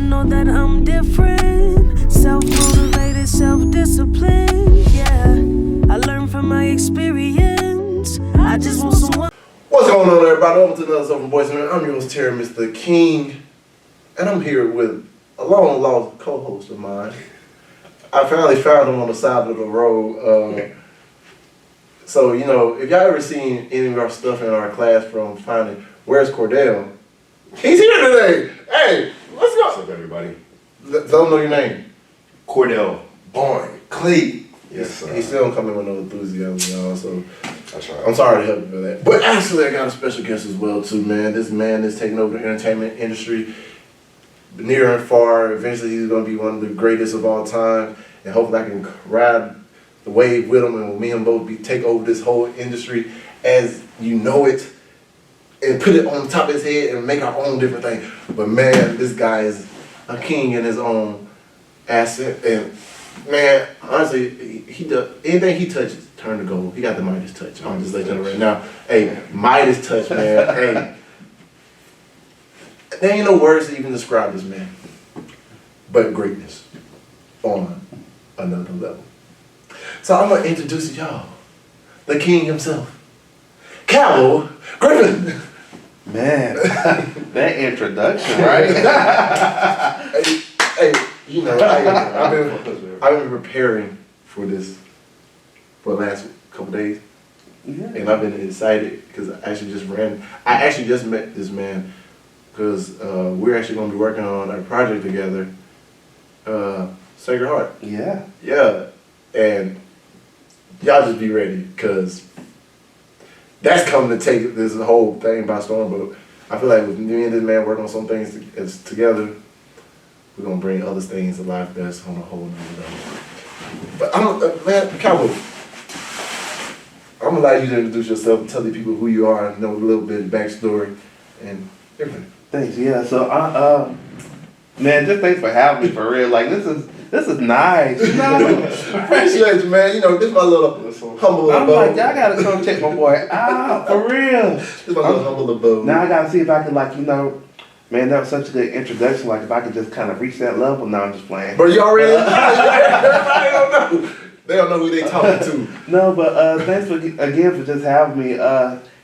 know that I'm different. Self-motivated, self-disciplined. Yeah, I learned from my experience. I just want someone. What's going on, everybody? Welcome to another episode from Boyz. I'm your host, Terry, Mr. King, and I'm here with a long-lost co-host of mine. I finally found him on the side of the road. So, you know, if y'all ever seen any of our stuff in our class from finding where's Cordell, he's here today. Hey, let's go. What's up, everybody? Let them know your name. Cordell. Born Clee. Yes, sir. He still don't come in with no enthusiasm, y'all, so That's right. I'm sorry to help you with that. But actually, I got a special guest as well, too, man. This man is taking over the entertainment industry near and far. Eventually, he's going to be one of the greatest of all time. And hopefully, I can ride the wave with him, and me and both take over this whole industry as you know it and put it on top of his head and make our own different thing. But, man, this guy is a king in his own asset. And, man, honestly, he does anything he touches turn to gold. He got the Midas touch. I'm just letting you know right now. Hey, Midas touch, man. Hey, there ain't no words to even describe this man, but greatness on another level. So I'm gonna introduce y'all the king himself, Cowboy Griffin. Man, that introduction, right? hey, you know, I've been preparing for this for the last couple days, and I've been excited because I actually just met this man because we're actually going to be working on a project together, Sacred Heart. Yeah, and y'all just be ready because that's coming to take this whole thing by storm. But I feel like with me and this man working on some things together, we're gonna bring other things to life that's on a whole nother level. But man, Cowboy, I'm gonna allow you to introduce yourself, tell the people who you are, and know a little bit of backstory and everything. thanks. Yeah, so man, just thanks for having me for real. Like this is nice. You know? Appreciate you, man. You know, this is my little humble I'm abode. like, y'all gotta come check my boy out for real. This is my little humble abode. Now I gotta see if I can, like, you know. Man, that was such a good introduction. Like, if I could just kind of reach that level, now I'm just playing. Bro, you already everybody don't know. They don't know who they talking to. No, but thanks again for just having me.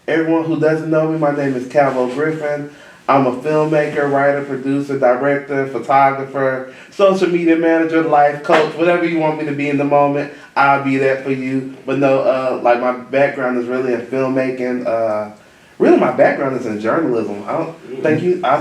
Everyone who doesn't know me, my name is Cowboy Griffin. I'm a filmmaker, writer, producer, director, photographer, social media manager, life coach, whatever you want me to be in the moment, I'll be that for you. But no, like my background is really in filmmaking. Really, my background is in journalism. I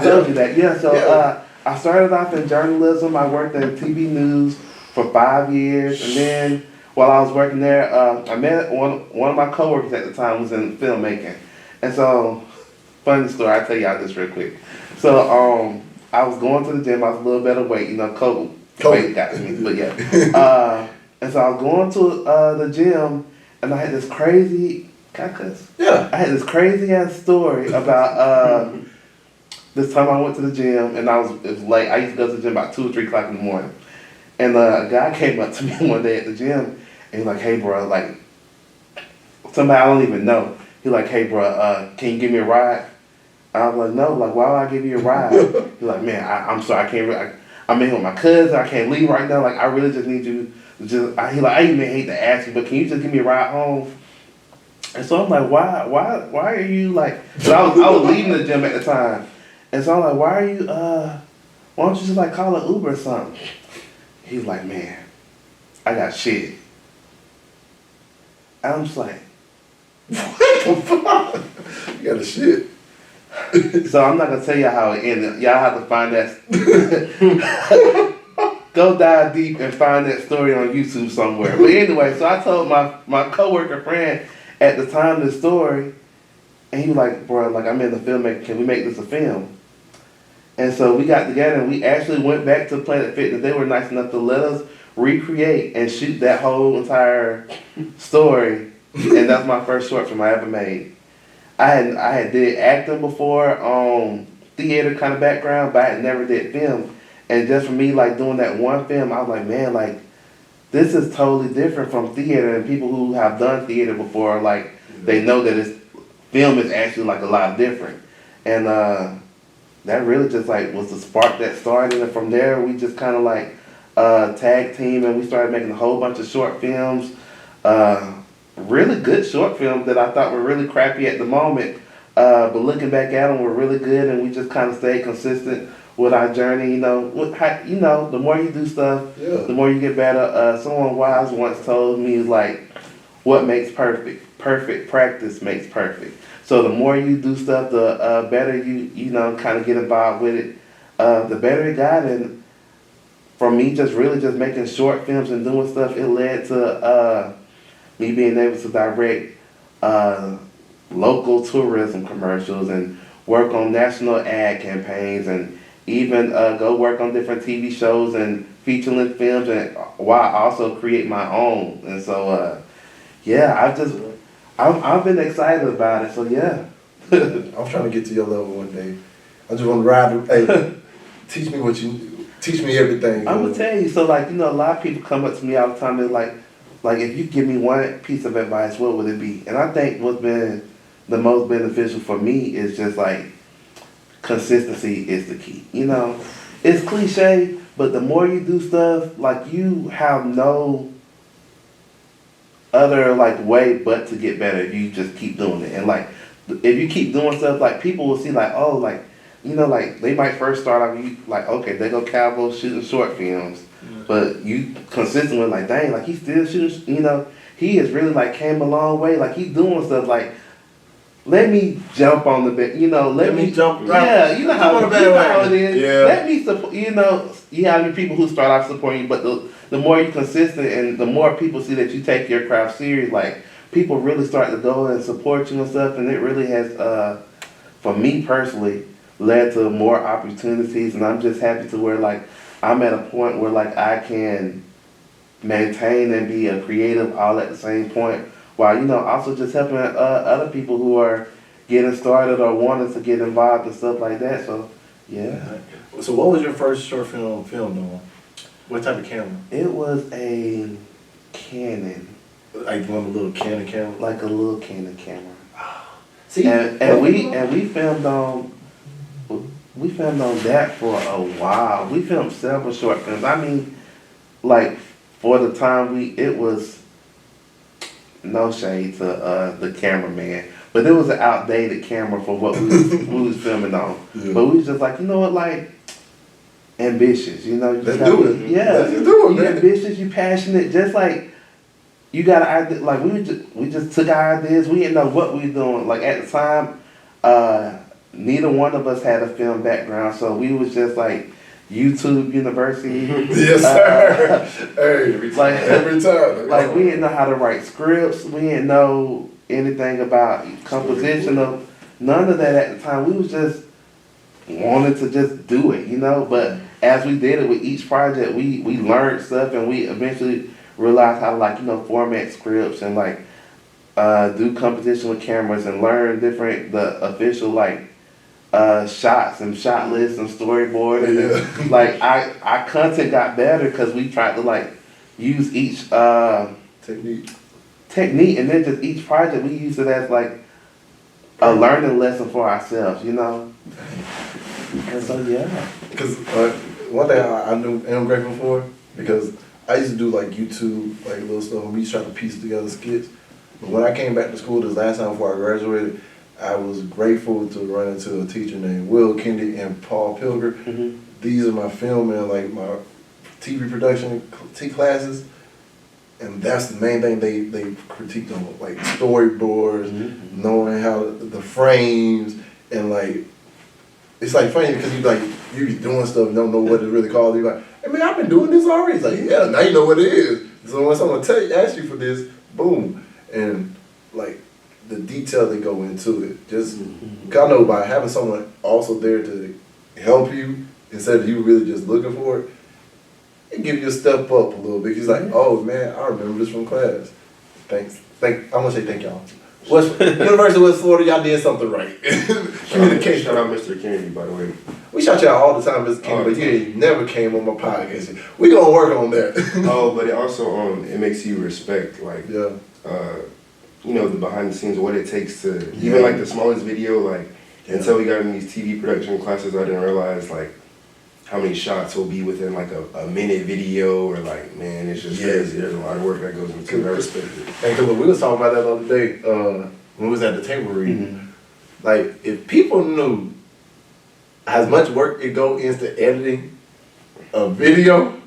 told you that. Yeah, so I started off in journalism. I worked at TV News for 5 years. And then while I was working there, I met one of my coworkers at the time was in filmmaking. And so, funny story, I'll tell y'all this real quick. So I was going to the gym. I was a little better weight. You know, COVID weight got to me. But yeah. And so I was going to the gym, and I had this crazy... Yeah. I had this crazy ass story about this time I went to the gym and it was late. I used to go to the gym about 2 or 3 o'clock in the morning. And a guy came up to me one day at the gym and he's like, "Hey bro, like somebody I don't even know." He's like, "Hey bro, can you give me a ride?" I was like, "No, like why would I give you a ride?" He's like, "Man, I'm sorry, I can't I'm in here with my cousin, I can't leave right now, like I really just need you he's like, "I even hate to ask you, but can you just give me a ride home?" And so I'm like, why are you like, I was leaving the gym at the time. And so I'm like, why don't you just like call an Uber or something? He's like, "Man, I got shit." And I'm just like, What the fuck? You got a shit. So I'm not gonna tell y'all how it ended. Y'all have to find that. Go dive deep and find that story on YouTube somewhere. But anyway, so I told my coworker friend at the time this story, and he was like, "Bro, like I'm in the filmmaker, can we make this a film?" And so we got together and we actually went back to Planet Fitness. They were nice enough to let us recreate and shoot that whole entire story. And that's my first short film I ever made. I had did acting before, theater kind of background, but I had never did film. And just for me, like doing that one film, I was like, man, like this is totally different from theater. And people who have done theater before, like they know that film is actually like a lot different. And that really just like was the spark that started, and from there we just kind of like tag team, and we started making a whole bunch of short films, really good short films that I thought were really crappy at the moment, but looking back at them were really good, and we just kind of stayed consistent with our journey. You know, the more you do stuff, the more you get better. Someone wise once told me like, what makes perfect? Perfect practice makes perfect. So the more you do stuff, the better you know, kind of get involved with it, the better it got. And for me, just really just making short films and doing stuff, it led to me being able to direct local tourism commercials and work on national ad campaigns, and even go work on different TV shows and feature-length films, and while I also create my own. And so, yeah, I've been excited about it. So yeah. I'm trying to get to your level one day. I just want to ride. Hey, teach me everything. I'm gonna tell you. So like, you know, a lot of people come up to me all the time. They're like if you give me one piece of advice, what would it be? And I think what's been the most beneficial for me is just like consistency is the key. You know, it's cliche, but the more you do stuff, like you have no other like way but to get better if you just keep doing it. And like if you keep doing stuff, like people will see like, oh, like, you know, like they might first start off, you like, okay, they go Calvo shooting short films, but you consistently like, dang, like he still shooting, you know, he has really like came a long way, like he's doing stuff like, let me jump on the bed, you know, let me jump. Yeah, you know how it is. Yeah. Let me support, you know, you have people who start off supporting you, but the more you're consistent and the more people see that you take your craft serious, like people really start to go and support you and stuff, and it really has, for me personally, led to more opportunities, and I'm just happy to where like I'm at a point where like I can maintain and be a creative all at the same point, while, you know, also just helping other people who are getting started or wanting to get involved and stuff like that. So yeah. So what was your first short film filmed on? What type of camera? It was a Canon. Like one of the little Canon cameras? Like a little Canon camera. See? And we filmed on that for a while. We filmed several short films. I mean, like for the time it was no shade to the cameraman, but it was an outdated camera for what we was filming on. Yeah. But we was just like, you know what, like ambitious, you know. Let's do it. Yeah, let's do it, you man. Ambitious, you passionate, just like you got an idea. Like we just took our ideas. We didn't know what we were doing. Like at the time, neither one of us had a film background, so we was just like YouTube University. Yes, sir. Hey, every time. Like we didn't know how to write scripts. We didn't know anything about composition of none of that at the time. We was just wanted to just do it, you know. But as we did it with each project, we learned stuff, and we eventually realized how to, like, you know, format scripts and like do composition with cameras and learn the official like shots and shot lists and storyboard, and then, like our content got better because we tried to like use each technique, and then just each project we used it as like a learning lesson for ourselves, you know. And so yeah, because one thing I knew and I'm grateful for, because I used to do like YouTube like little stuff, and we used to try to piece together skits. But when I came back to school this last time before I graduated, I was grateful to run into a teacher named Will Kendi and Paul Pilger. Mm-hmm. These are my film and like my TV production classes, and that's the main thing they critiqued on, like storyboards, mm-hmm. knowing how the frames, and like it's like funny because you're doing stuff and don't know what it's really called. You're like, hey man, I've been doing this already. It's like, yeah, now you know what it is. So when someone asks you for this, boom, and like the detail they go into it. Just, I know by having someone also there to help you instead of you really just looking for it, it gives you a step up a little bit. He's like, oh man, I remember this from class. Thanks. I'm gonna say thank y'all. University of West Florida, y'all did something right. Communication. Shout out Mr. Kennedy, by the way. We shout y'all all the time, Mr. Kennedy, but you ain't never came on my podcast. We gonna work on that. Oh, but it also it makes you respect, like, you know, the behind the scenes, what it takes to, even like the smallest video, like, Until we got in these TV production classes, I didn't realize like how many shots will be within like a minute video or like, man, it's just crazy. There's a lot of work that goes into it. I respect it. And cause we was talking about that the other day when we was at the table reading. Like, if people knew as much work it go into editing a video,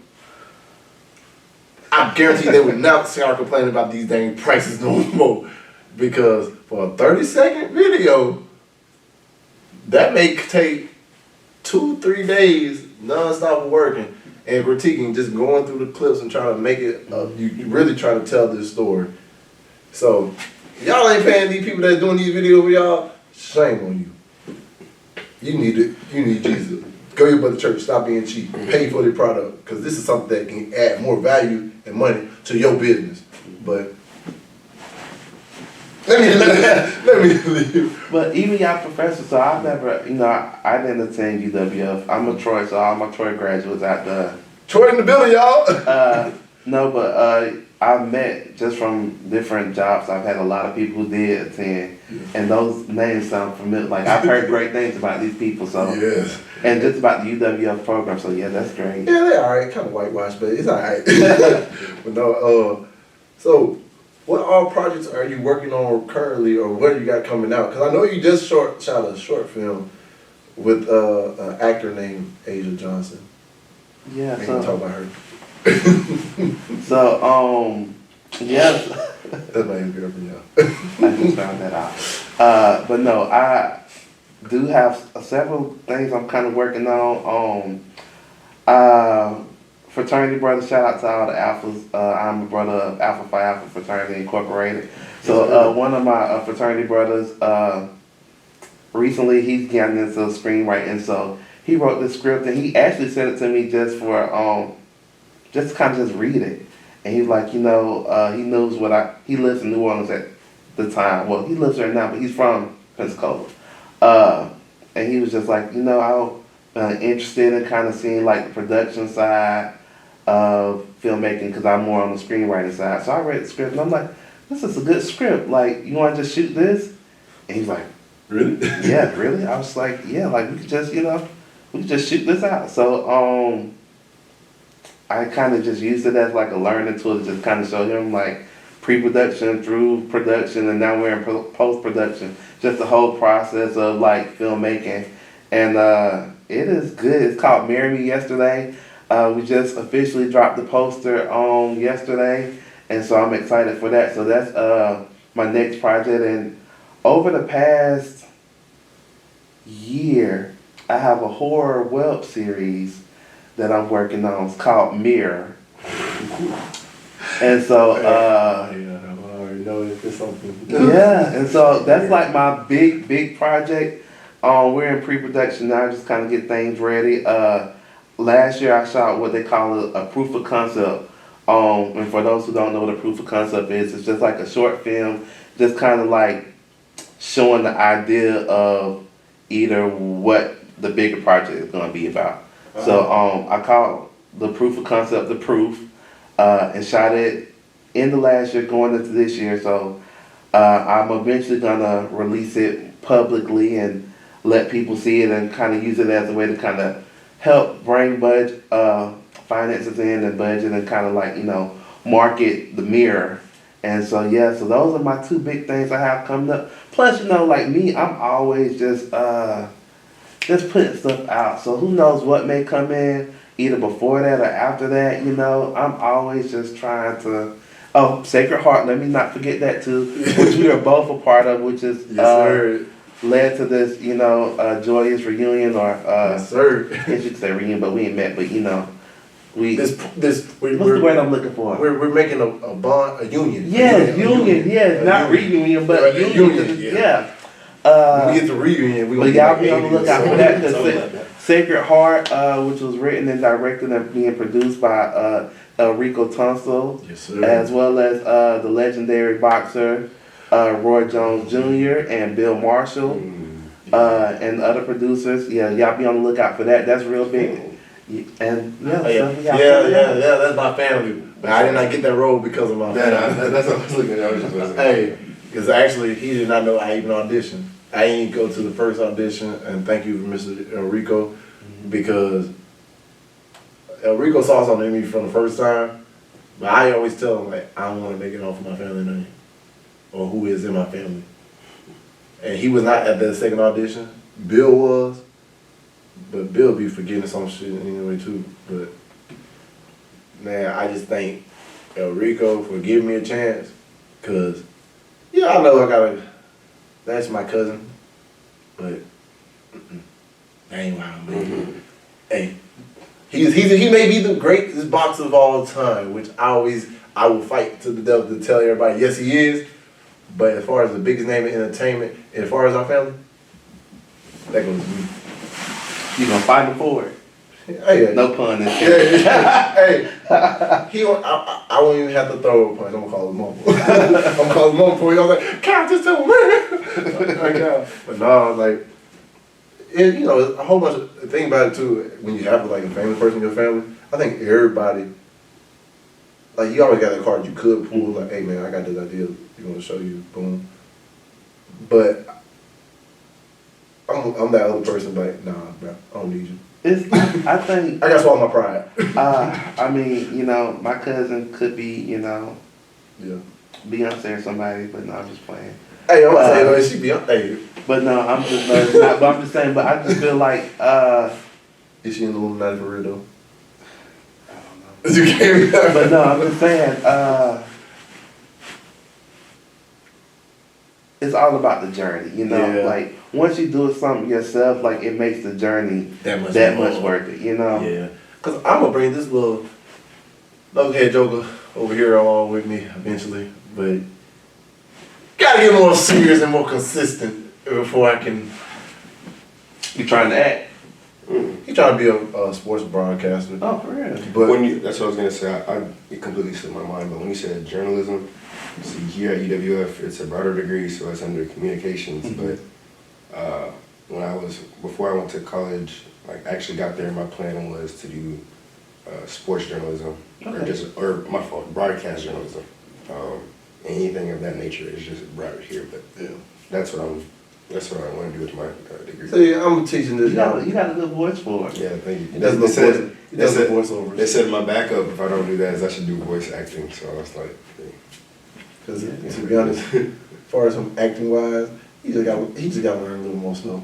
I guarantee they would not start complaining about these dang prices no more. Because for a 30-second video, that may take 2-3 days non-stop working and critiquing, just going through the clips and trying to make it, you really trying to tell this story. So, y'all ain't paying these people that's doing these videos for y'all, shame on you. You need Jesus. Go your butt to church, stop being cheap, pay for the product, because this is something that can add more value and money to your business. But let me leave. But even y'all professors, so I've never, I didn't attend UWF. I'm a Troy, so all my Troy graduates out there. Troy in the building, y'all. No, but I've met just from different jobs. I've had a lot of people who did attend, and those names sound familiar. Like I've heard great things about these people. So yes. And just about the UWF program. So yeah, that's great. Yeah, they're alright. Kind of whitewashed, but it's alright. But no, so what all projects are you working on currently, or what do you got coming out? Because I know you just shot a short film with an actor named Asia Johnson. Yeah, We so can talk about her. so yes. That's my girlfriend, y'all. I just found that out. But no, I do have several things I'm kind of working on. Fraternity brothers, shout out to all the Alphas. I'm a brother of Alpha Phi Alpha Fraternity Incorporated. So one of my fraternity brothers, recently he's gotten into screenwriting. So he wrote the script and he actually sent it to me just for just kind of just read it. And he's like, he knows he lives in New Orleans at the time. Well, he lives there now, but he's from Pensacola. And he was just like, I was interested in kind of seeing like the production side of filmmaking because I'm more on the screenwriting side. So I read the script and I'm like, this is a good script. Like, you want to just shoot this? And he's like, really? Yeah, really? I was like, yeah, like we could just, we could just shoot this out. So I kind of just used it as like a learning tool to just kind of show him like pre-production through production, and now we're in post-production. Just the whole process of like filmmaking. And it is good. It's called Marry Me Yesterday. We just officially dropped the poster on yesterday, and so I'm excited for that. So that's my next project. And over the past year, I have a horror web series that I'm working on. It's called Mirror. And so I already know it's something. yeah, and so that's like my big project. We're in pre-production now, just kind of get things ready. Last year I shot what they call a proof of concept. And for those who don't know what a proof of concept is, it's just like a short film, just kind of like showing the idea of either what the bigger project is going to be about. So I call the proof of concept the proof, and shot it in the last year going into this year. So I'm eventually going to release it publicly and let people see it and kind of use it as a way to kind of help bring finances in and budget and kind of like, market the Mirror. And so, yeah, so those are my two big things I have coming up. Plus, like me, I'm always just putting stuff out. So who knows what may come in either before that or after that, I'm always just trying to... Oh, Sacred Heart, let me not forget that too, which we are both a part of, which is led to this, joyous reunion, or yes, sir. I guess you could say reunion, but we ain't met, but we what's the word I'm looking for? We're making a bond, a union. Yeah, union, yeah, not reunion, but union. Yeah. When we get to reunion, but y'all be on the lookout for that, because Sacred Heart, which was written and directed and being produced by Rico Tunsil, yes, sir, as well as the legendary boxer Roy Jones Jr. and Bill Marshall, and other producers. Yeah, y'all be on the lookout for that. That's real big. And that's my family. But I did not get that role because of my family. That's what I was looking at. Hey, because actually he did not know I even auditioned. I didn't go to the first audition, and thank you, Mr. Enrico, because Enrico saw something in me from the first time, but I always tell him, like, I don't want to make it off of my family name, or who is in my family. And he was not at the second audition. Bill was, but Bill be forgetting some shit anyway too. But man, I just thank Enrico for giving me a chance, cause yeah, I know that's my cousin, but that ain't why I'm making. Hey, he may be the greatest boxer of all time, which I will fight to the devil to tell everybody, yes he is. But as far as the biggest name in entertainment, and as far as our family, that goes to me. You gonna fight him for it? Hey, No pun intended. hey, I won't even have to throw a punch. I'm gonna call him mom. I'm gonna call him mom before he was like, "Count this to man." But no, like, you know, a whole bunch of the thing about it too. When you have like a famous person in your family, I think everybody, like, you always got that card you could pull. Like, hey man, I got this idea. You want to show you? Boom. But I'm that other person. Like, nah, bro, I don't need you. I think. I got to swallow my pride. I mean, you know, my cousin could be, you know, Yeah. Beyonce or somebody, but no, I'm just playing. Hey, I'm gonna say, she be hey. But no, I'm just, but I'm just saying. But I just feel like, Is she in the Illuminati for real though? I don't know. You can't. But no, I'm just saying. It's all about the journey, you know. Yeah. Like once you do something yourself, like it makes the journey that much worth it, you know. Yeah. Cause I'm gonna bring this little head joker over here along with me eventually, but gotta get more serious and more consistent before I can. You trying to act? He trying to be a sports broadcaster. Oh, for real? But That's what I was gonna say. It completely slipped my mind. But when you said journalism, see here at UWF, it's a broader degree, so it's under communications. Mm-hmm. But before I went to college, like actually got there, my plan was to do sports journalism, or my fault, broadcast journalism. Anything of that nature is just brought here. But yeah. That's what I want to do with my degree. See, I'm teaching this. You got a good voice for it. Yeah, thank you. He does the voiceovers. They said my backup, if I don't do that, is I should do voice acting. So I was like, Because to be honest, as far as him acting wise, he just got to learn a little more stuff.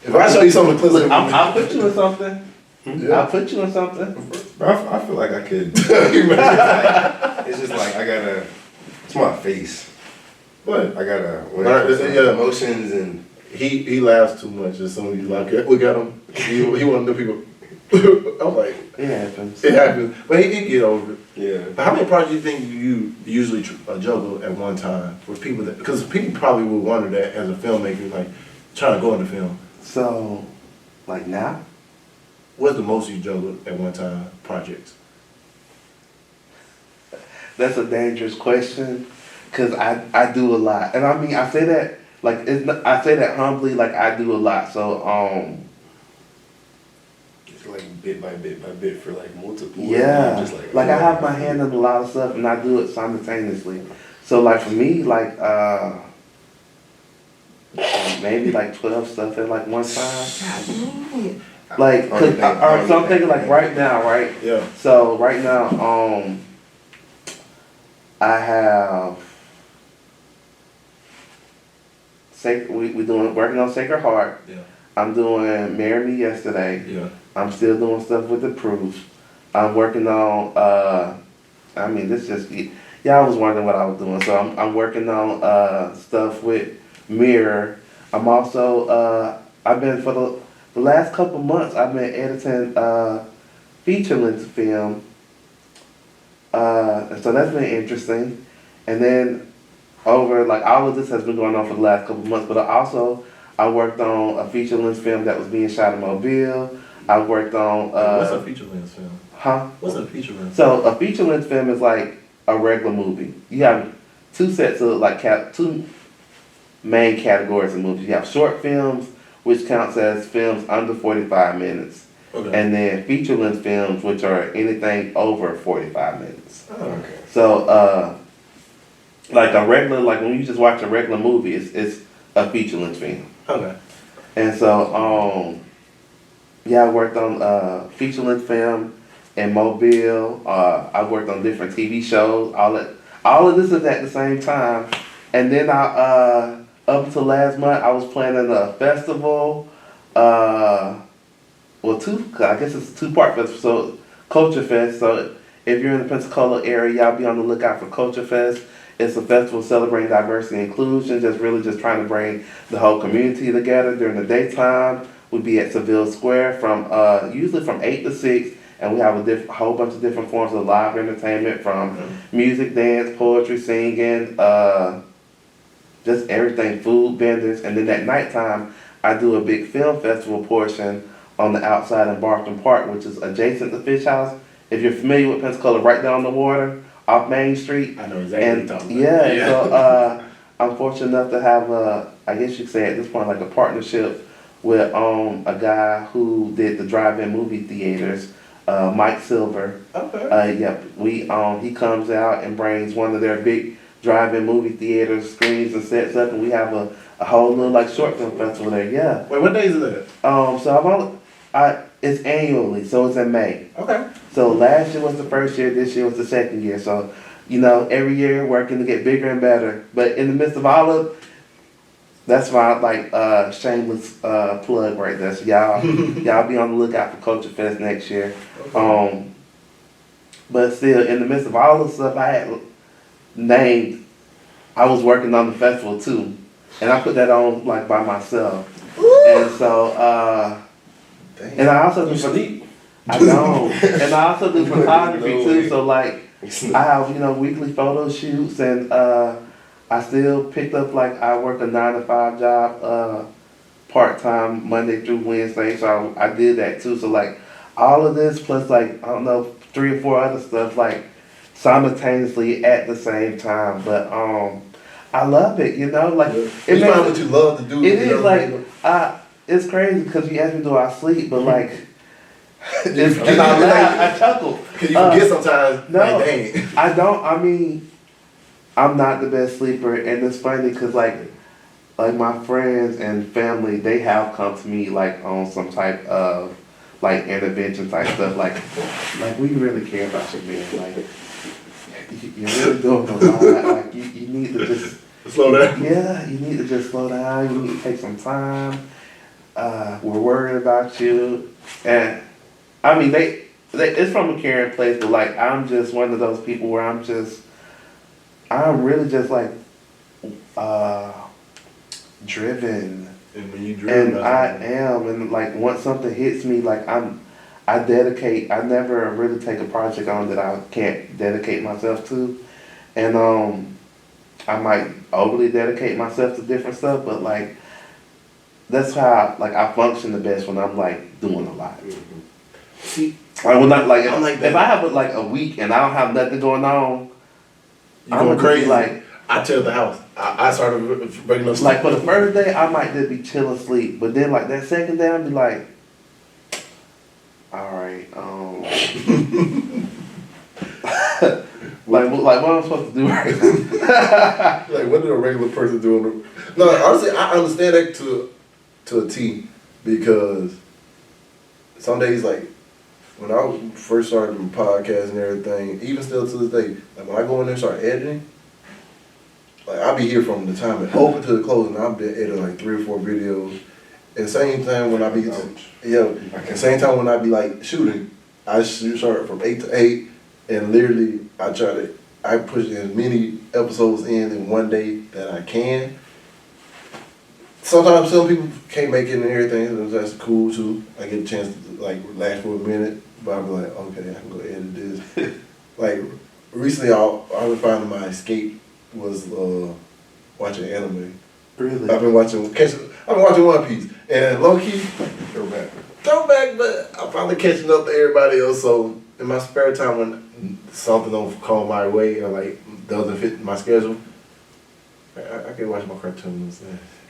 If I show you some of the clips, I'll put you in something. Yeah. I'll put you in something. Bro, I feel like I could. It's just like it's my face. What? I gotta emotions and he laughs too much as soon as you like look at him. He want to know people. I'm like, it happens. It happens, but he get over it. yeah. But how many projects do you think you usually juggle at one time with people that? Because people probably would wonder that as a filmmaker, like trying to go into film. So, like now, What's the most you juggle at one time projects? that's a dangerous question, cause I do a lot, and I mean I say that like I say that humbly, like I do a lot. So It's like bit by bit for like multiple. yeah, Just like I have my hand in a lot of stuff, and I do it simultaneously. So like for me, like maybe like 12 stuff at like one time. Like, or so I'm thinking like right now, right? Yeah. So right now, I have working on Sacred Heart. Yeah. I'm doing Marry Me Yesterday. Yeah. I'm still doing stuff with The Proof. I'm working on I mean this just y'all was wondering what I was doing. So I'm working on stuff with Mirror. I'm also I've been for the last couple months I've been editing feature-length film. So that's been interesting. And then over like all of this has been going on for the last couple months, but I worked on a feature-length film that was being shot in Mobile. I worked on What's a feature-length film? Huh? What's a feature-length? So a feature-length film is like a regular movie. You have two sets of like two main categories of movies. You have short films, which counts as films under 45 minutes. Okay. And then feature-length films, which are anything over 45 minutes. Oh, okay. So, like when you just watch a regular movie, it's a feature-length film. Okay. And so, yeah, I worked on feature-length film in Mobile. I worked on different TV shows. All of this is at the same time. And then up until last month, I was planning a festival. I guess it's a two-part festival. So Culture Fest. So if you're in the Pensacola area, y'all be on the lookout for Culture Fest. It's a festival celebrating diversity and inclusion, just trying to bring the whole community together. During the daytime, we'll be at Seville Square from usually from 8 to 6, and we have a whole bunch of different forms of live entertainment, from music, dance, poetry, singing, just everything, food vendors. And then at nighttime, I do a big film festival portion on the outside in Barton Park, which is adjacent to Fish House. If you're familiar with Pensacola, right down the water, off Main Street. I know exactly what you're talking about. Yeah. So I'm fortunate enough to have I guess you could say at this point, like a partnership with a guy who did the drive-in movie theaters, Mike Silver. Okay. He comes out and brings one of their big drive-in movie theaters, screens and sets up, and we have a whole little like short film festival there. Yeah. Wait, what day is it? So it's annually, so it's in May. Okay. So last year was the first year, this year was the second year. So, every year working to get bigger and better. But in the midst of all of, that's my shameless plug right there. So y'all be on the lookout for Culture Fest next year. Okay. But still, in the midst of all the stuff I had named, I was working on the festival too, and I put that on like by myself. And so, and I also do sleep. I don't. And I also do photography too, so like I have, weekly photo shoots, and I still picked up, like, I work a 9 to 5 job part-time Monday through Wednesday, so I did that too. So like all of this plus like, I don't know, 3 or 4 other stuff like simultaneously at the same time. But I love it, like you find what you love to do. It is like it's crazy because you ask me, do I sleep? But like, and I laugh, I chuckle. Cause you forget sometimes. No, like, dang. I don't. I mean, I'm not the best sleeper, and it's funny because like my friends and family, they have come to me like on some type of like intervention type stuff. Like we really care about your man. Like you're really doing a lot. Like you need to just slow down. Yeah, you need to just slow down. You need to take some time. We're worried about you, and I mean it's from a caring place, but like I'm just one of those people where I'm really just like driven. And when you driven, and I am, and like once something hits me, like I dedicate. I never really take a project on that I can't dedicate myself to, and I might overly dedicate myself to different stuff, but like that's how I function the best when I'm like doing a lot. Mm-hmm. See, like when I'm like that. If I have like a week and I don't have nothing going on, I'm going crazy. Like I tear the house. I started breaking up sleep. Like for the first day, I might just be chilling asleep, but then like that second day, I'll be like, all right, like what am I supposed to do right now? Like what did a regular person do? No, honestly, I understand that to a T, because some days, like when I first started my podcast and everything, even still to this day, like when I go in there and start editing, like I'll be here from the time it open to the closing. I've been editing like 3 or 4 videos. And same time when I be same time when I be like shooting, I start from 8 to 8, and literally I push as many episodes in one day that I can. Sometimes some people can't make it and everything, so that's cool too. I get a chance to like relax for a minute, but I'll be like, okay, I can go edit this. Like recently, I was finding my escape was watching anime. Really? I've been watching One Piece, and low key throwback, but I'm finally catching up to everybody else. So in my spare time, when something don't come my way or like doesn't fit my schedule, I can watch my cartoons.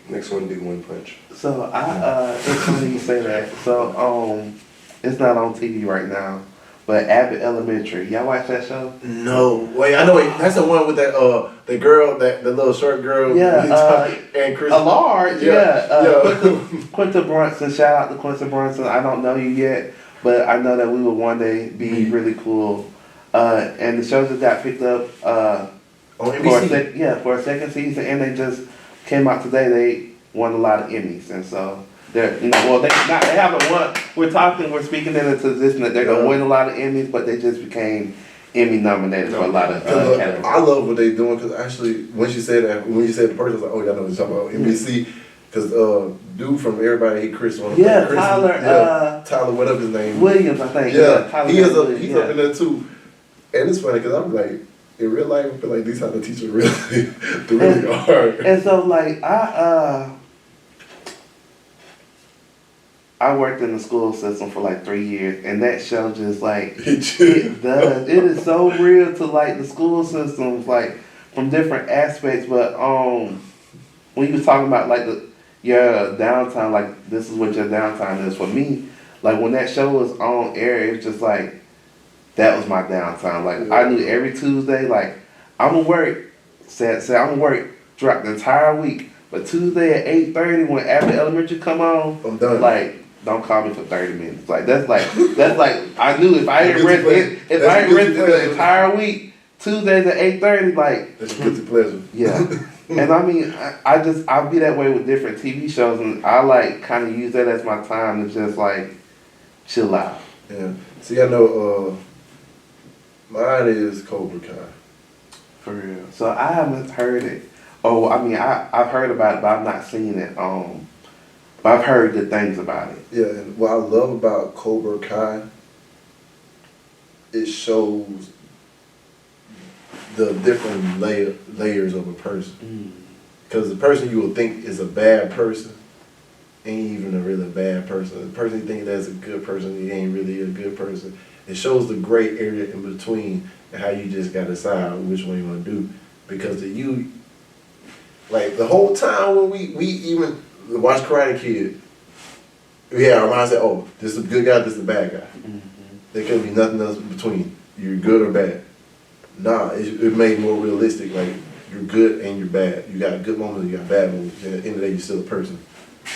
Next one, do One Punch. So it's funny you say that. So it's not on TV right now, but Abbott Elementary. Y'all watch that show? No, wait, I know it. That's the one with that the girl, the little short girl. Yeah, and Chris. A large, yeah. Quinta Brunson. Shout out to Quinta Brunson. I don't know you yet, but I know that we will one day be really cool. And the show just got picked up On NBC. for a second season, and they just came out today. They won a lot of Emmys, and so they're they haven't won. We're speaking into position that they're gonna win a lot of Emmys, but they just became Emmy nominated for a lot of categories. I love what they're doing because actually, when you said the person, I was like, oh, y'all know what you're talking about NBC. Because dude from Everybody Hate Chris on Tyler. Tyler, what up his name? Williams, I think. Yeah, Tyler he's up in there too. And it's funny because I'm like, in real life, I feel like these type of teachers really hard. And so, like, I worked in the school system for like 3 years, and that show just like it does. It is so real to like the school systems, like from different aspects. But when you was talking about like your downtime, like this is what your downtime is for me. Like when that show was on air, it was just like that was my downtime. Like I knew every Tuesday, like I'm gonna work. I'm gonna work throughout the entire week. But Tuesday at 8:30 when Abbott Elementary come on, I'm done. Like, don't call me for 30 minutes. Like that's like I knew if I didn't rest for the entire week, Tuesdays at 8:30, like that's a guilty pleasure. Yeah. And I mean I'll be that way with different TV shows, and I like kind of use that as my time to just like chill out. Yeah. See, I know mine is Cobra Kai. For real. So I haven't heard it. Oh, I mean, I've heard about it, but I've not seen it. But I've heard good things about it. Yeah, and what I love about Cobra Kai, it shows the different layers of a person. Because the person you will think is a bad person ain't even a really bad person. The person you think that's a good person, he ain't really a good person. It shows the gray area in between and how you just gotta decide which one you want to do. Because like the whole time when we even watch Karate Kid, we had our mindset, oh, this is a good guy, this is a bad guy. There could be nothing else in between. You're good or bad. Nah, it made more realistic. Like, you're good and you're bad. You got good moments, you got bad moments. And at the end of the day, you're still a person.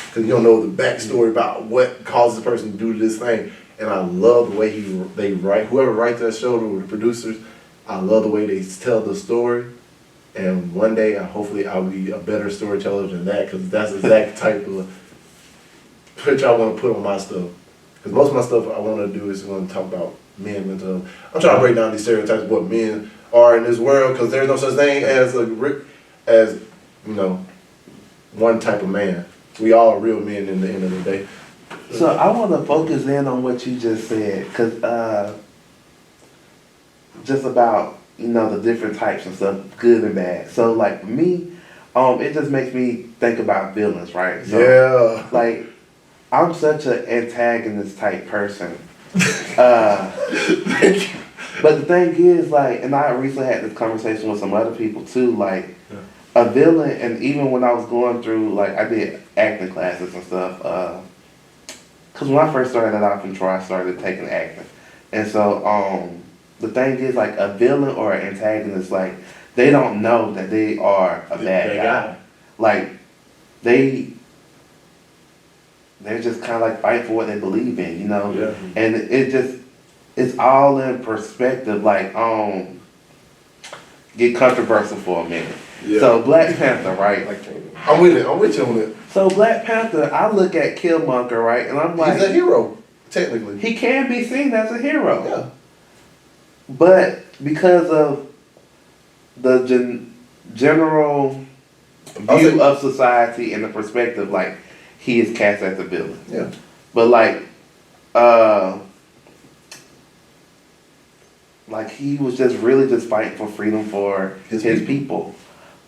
Because you don't know the backstory about what causes a person to do this thing. And I love the way they write. Whoever writes that show, or the producers, I love the way they tell the story. And one day, hopefully, I'll be a better storyteller than that, because that's the exact type of picture I want to put on my stuff. Because most of my stuff I want to do is want to talk about men mental health. I'm trying to break down these stereotypes of what men are in this world, because there's no such thing as one type of man. We all are real men in the end of the day. So I want to focus in on what you just said, because just about the different types and stuff, good and bad. So like me, it just makes me think about villains, right? So, yeah. Like I'm such an antagonist type person. Thank you. But the thing is, like, and I recently had this conversation with some other people too, like a villain, and even when I was going through, like, I did acting classes and stuff, because when I first started off in Troy, I started taking acting. And so, the thing is, like, a villain or an antagonist, like, they don't know that they are a bad guy. Like, they're just kind of like fighting for what they believe in, Yeah. And it's all in perspective, like, get controversial for a minute. Yeah. So Black Panther, right? I'm with you on it. So Black Panther, I look at Killmonger, right, and I'm like, he's a hero, technically. He can be seen as a hero. Yeah. But because of the general view of society and the perspective, like, he is cast as a villain. Yeah. But like he was just really just fighting for freedom for his people.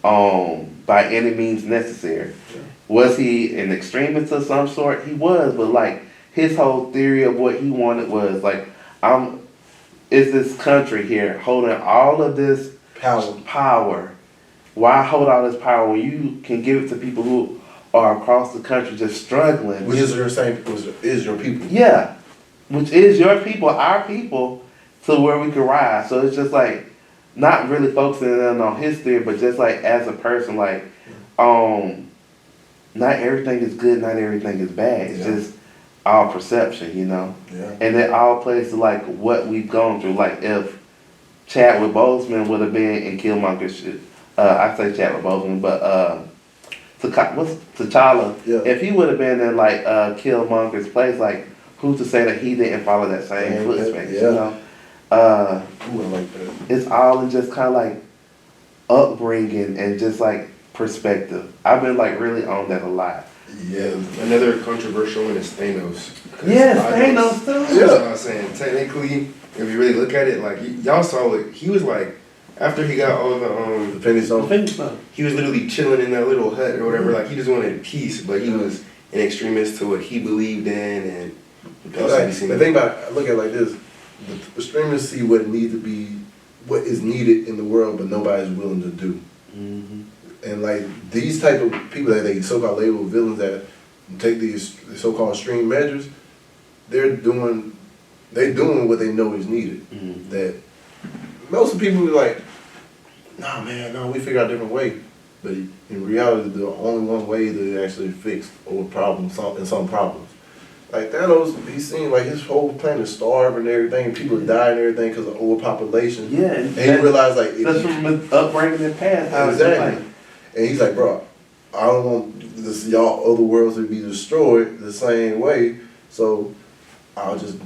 By any means necessary. Yeah. Was he an extremist of some sort? He was, but like his whole theory of what he wanted was like, is this country here holding all of this power? Why hold all this power when you can give it to people who are across the country just struggling? Which is your people. Yeah, which is your people, our people, to where we could rise. So it's just like not really focusing on history, but just like as a person, like not everything is good, not everything is bad. It's just our perception, you know. Yeah. And it all plays to like what we've gone through. Like if Chadwick Boseman would have been in Killmonger's shit, I say Chadwick Boseman, but T'Challa, if he would have been in like Killmonger's place, like who's to say that he didn't follow that same footsteps, you know? I like that. It's all in just kind of like upbringing and just like perspective. I've been like really on that a lot. Yeah, another controversial one is Thanos. Yeah, Thanos too. That's what I was saying. Technically, if you really look at it, like y'all saw it, he was like, after he got all the Phoenix Stone. he was literally chilling in that little hut or whatever. Like he just wanted peace, but he was an extremist to what he believed in, and the thing about it, I look at it like this: the extremists see what needs to be, what is needed in the world, but nobody's willing to do. Mm-hmm. And like these type of people that they so-called label villains that take these so-called extreme measures, they're doing what they know is needed. Mm-hmm. That most of the people are like, nah, man, no, we figure out a different way. But in reality, the only one way to actually fix some problems. Like Thanos, he seemed like his whole planet is starving and everything. People are dying and everything because of overpopulation. Yeah, and he realized like that's from his upbringing and past. Exactly. And he's like, bro, I don't want this y'all other worlds to be destroyed the same way, so I'll just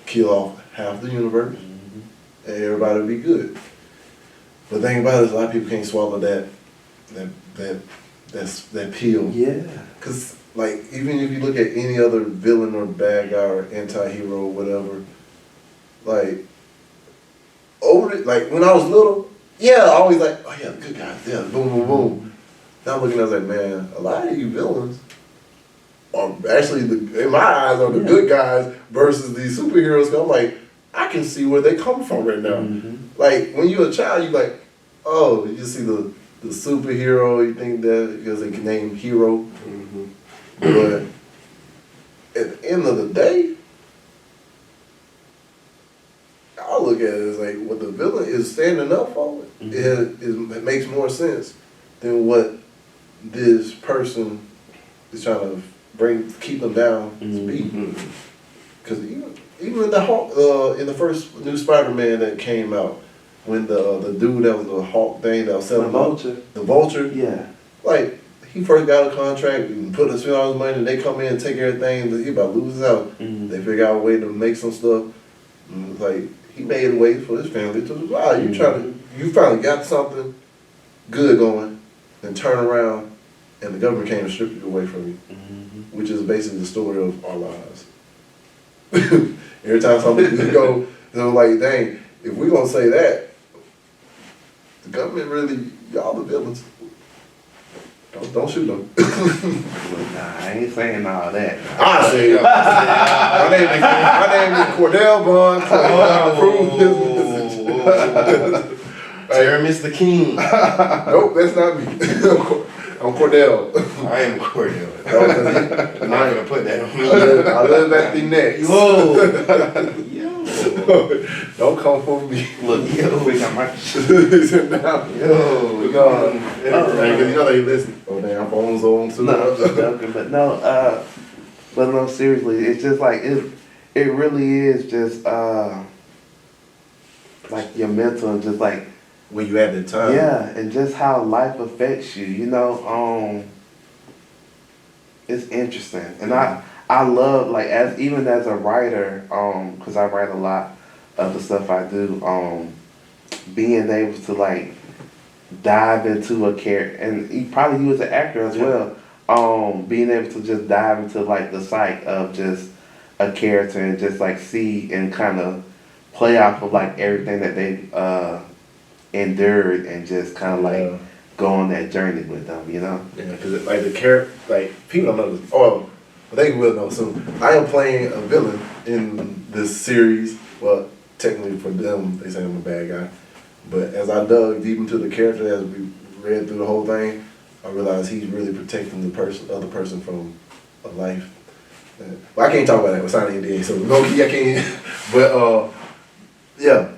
kill off half the universe, and everybody will be good. But the thing about it is, a lot of people can't swallow that pill. Yeah. Cause like even if you look at any other villain or bad guy or anti-hero or whatever, like like when I was little, I always like, oh yeah, the good guys, yeah, boom, boom, boom. Now I'm looking, I was like, man, a lot of you villains are actually, in my eyes, are the good guys versus these superheroes. Cause I'm like, I can see where they come from right now. Mm-hmm. Like, when you're a child, you're like, oh, you see the superhero, you think that because they can name hero. Mm-hmm. But at the end of the day, I look at it as like what the villain is standing up for. It makes more sense than what this person is trying to keep them down to be. Because even in the Hulk, in the first new Spider-Man that came out, when the dude that was the Hulk thing that was selling the Vulture, like he first got a contract and put spend all his money, and they come in and take everything. He about loses out. They figure out a way to make some stuff. And like he made a way for his family to survive. You finally got something good going, and turn around, and the government came and stripped it away from you, which is basically the story of our lives. Every time something go, they're like, dang, if we're gonna say that, the government really, y'all the villains. Don't shoot them. Nah, I ain't saying all that. I say it. My name is Cordell Bond. Jeremy's the king. Nope, that's not me. I'm Cordell. I am Cordell. I'm not gonna put that on me. I live at the next. Yo. Don't come for me. Look, we got my Sit down. Yo. Because you know they listen. Oh, damn, phone's on too. No, I'm just joking, but no, seriously, it's just like, it really is just, like your mental and just like, when you at the time. Yeah, and just how life affects you, you know, it's interesting. And I love, like, even as a writer, because I write a lot of the stuff I do, being able to, like, dive into a character, and you as an actor as well, being able to just dive into, like, the psyche of just a character and just, like, see and kind of play off of, like, everything that they endured and just kind of, like, go on that journey with them, you know? Yeah, because, like, the character, like, people don't know this. Oh, but they will know soon. I am playing a villain in this series. Well, technically for them, they say I'm a bad guy. But as I dug deep into the character, as we read through the whole thing, I realized he's really protecting the other person from a life. Well, I can't talk about that. We're signing NDA, so no, I can't. But yeah,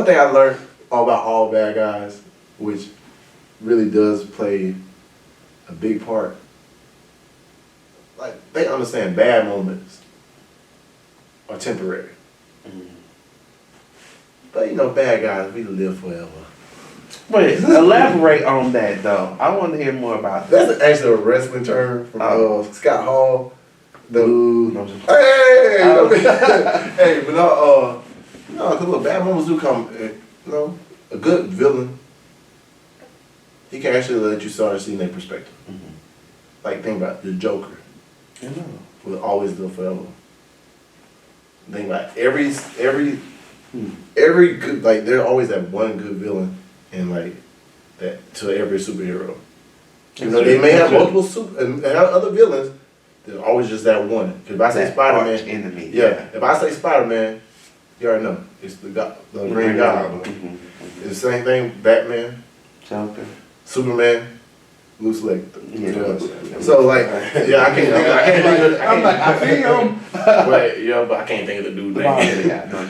one thing I learned about all bad guys, which really does play a big part. Like, they understand bad moments are temporary. But you know, bad guys, we live forever. Wait, elaborate on that though. I want to hear more about that. That's actually a wrestling term from Scott Hall. No, Hey, hey, but no, cause look, bad moments do come. You know, a good villain, he can actually let you start seeing their perspective. Like, think about the Joker. Will always live forever. Think about every good, like, there's always that one good villain in, like, that to every superhero. You know, they may have multiple and have other villains. There's always just that one. Cause if I say Spider-Man, enemy. yeah. If I say Spider-Man, you already know it's the Green Goblin. It's the same thing. Batman, Joker, Superman, Blue Slate. Yeah. So like, yeah, I can't think of. I'm like, I feel him. But yeah, but I can't think of the dude's name.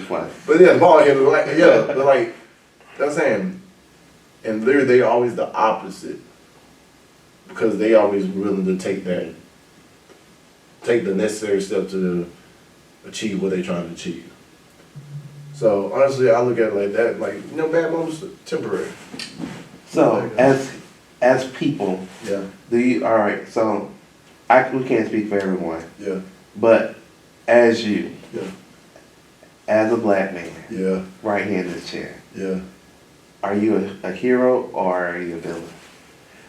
But yeah, the ball head, like, yeah, but like, that's saying, and they're always the opposite because they always willing to take the necessary step to achieve what they're trying to achieve. So honestly, I look at it like that, like, you know, bad moments are temporary. So as people, Yeah, do you, all right, so we can't speak for everyone, yeah, but as you, yeah, as a black man, yeah, right here in this chair, yeah. are you a hero or are you a villain?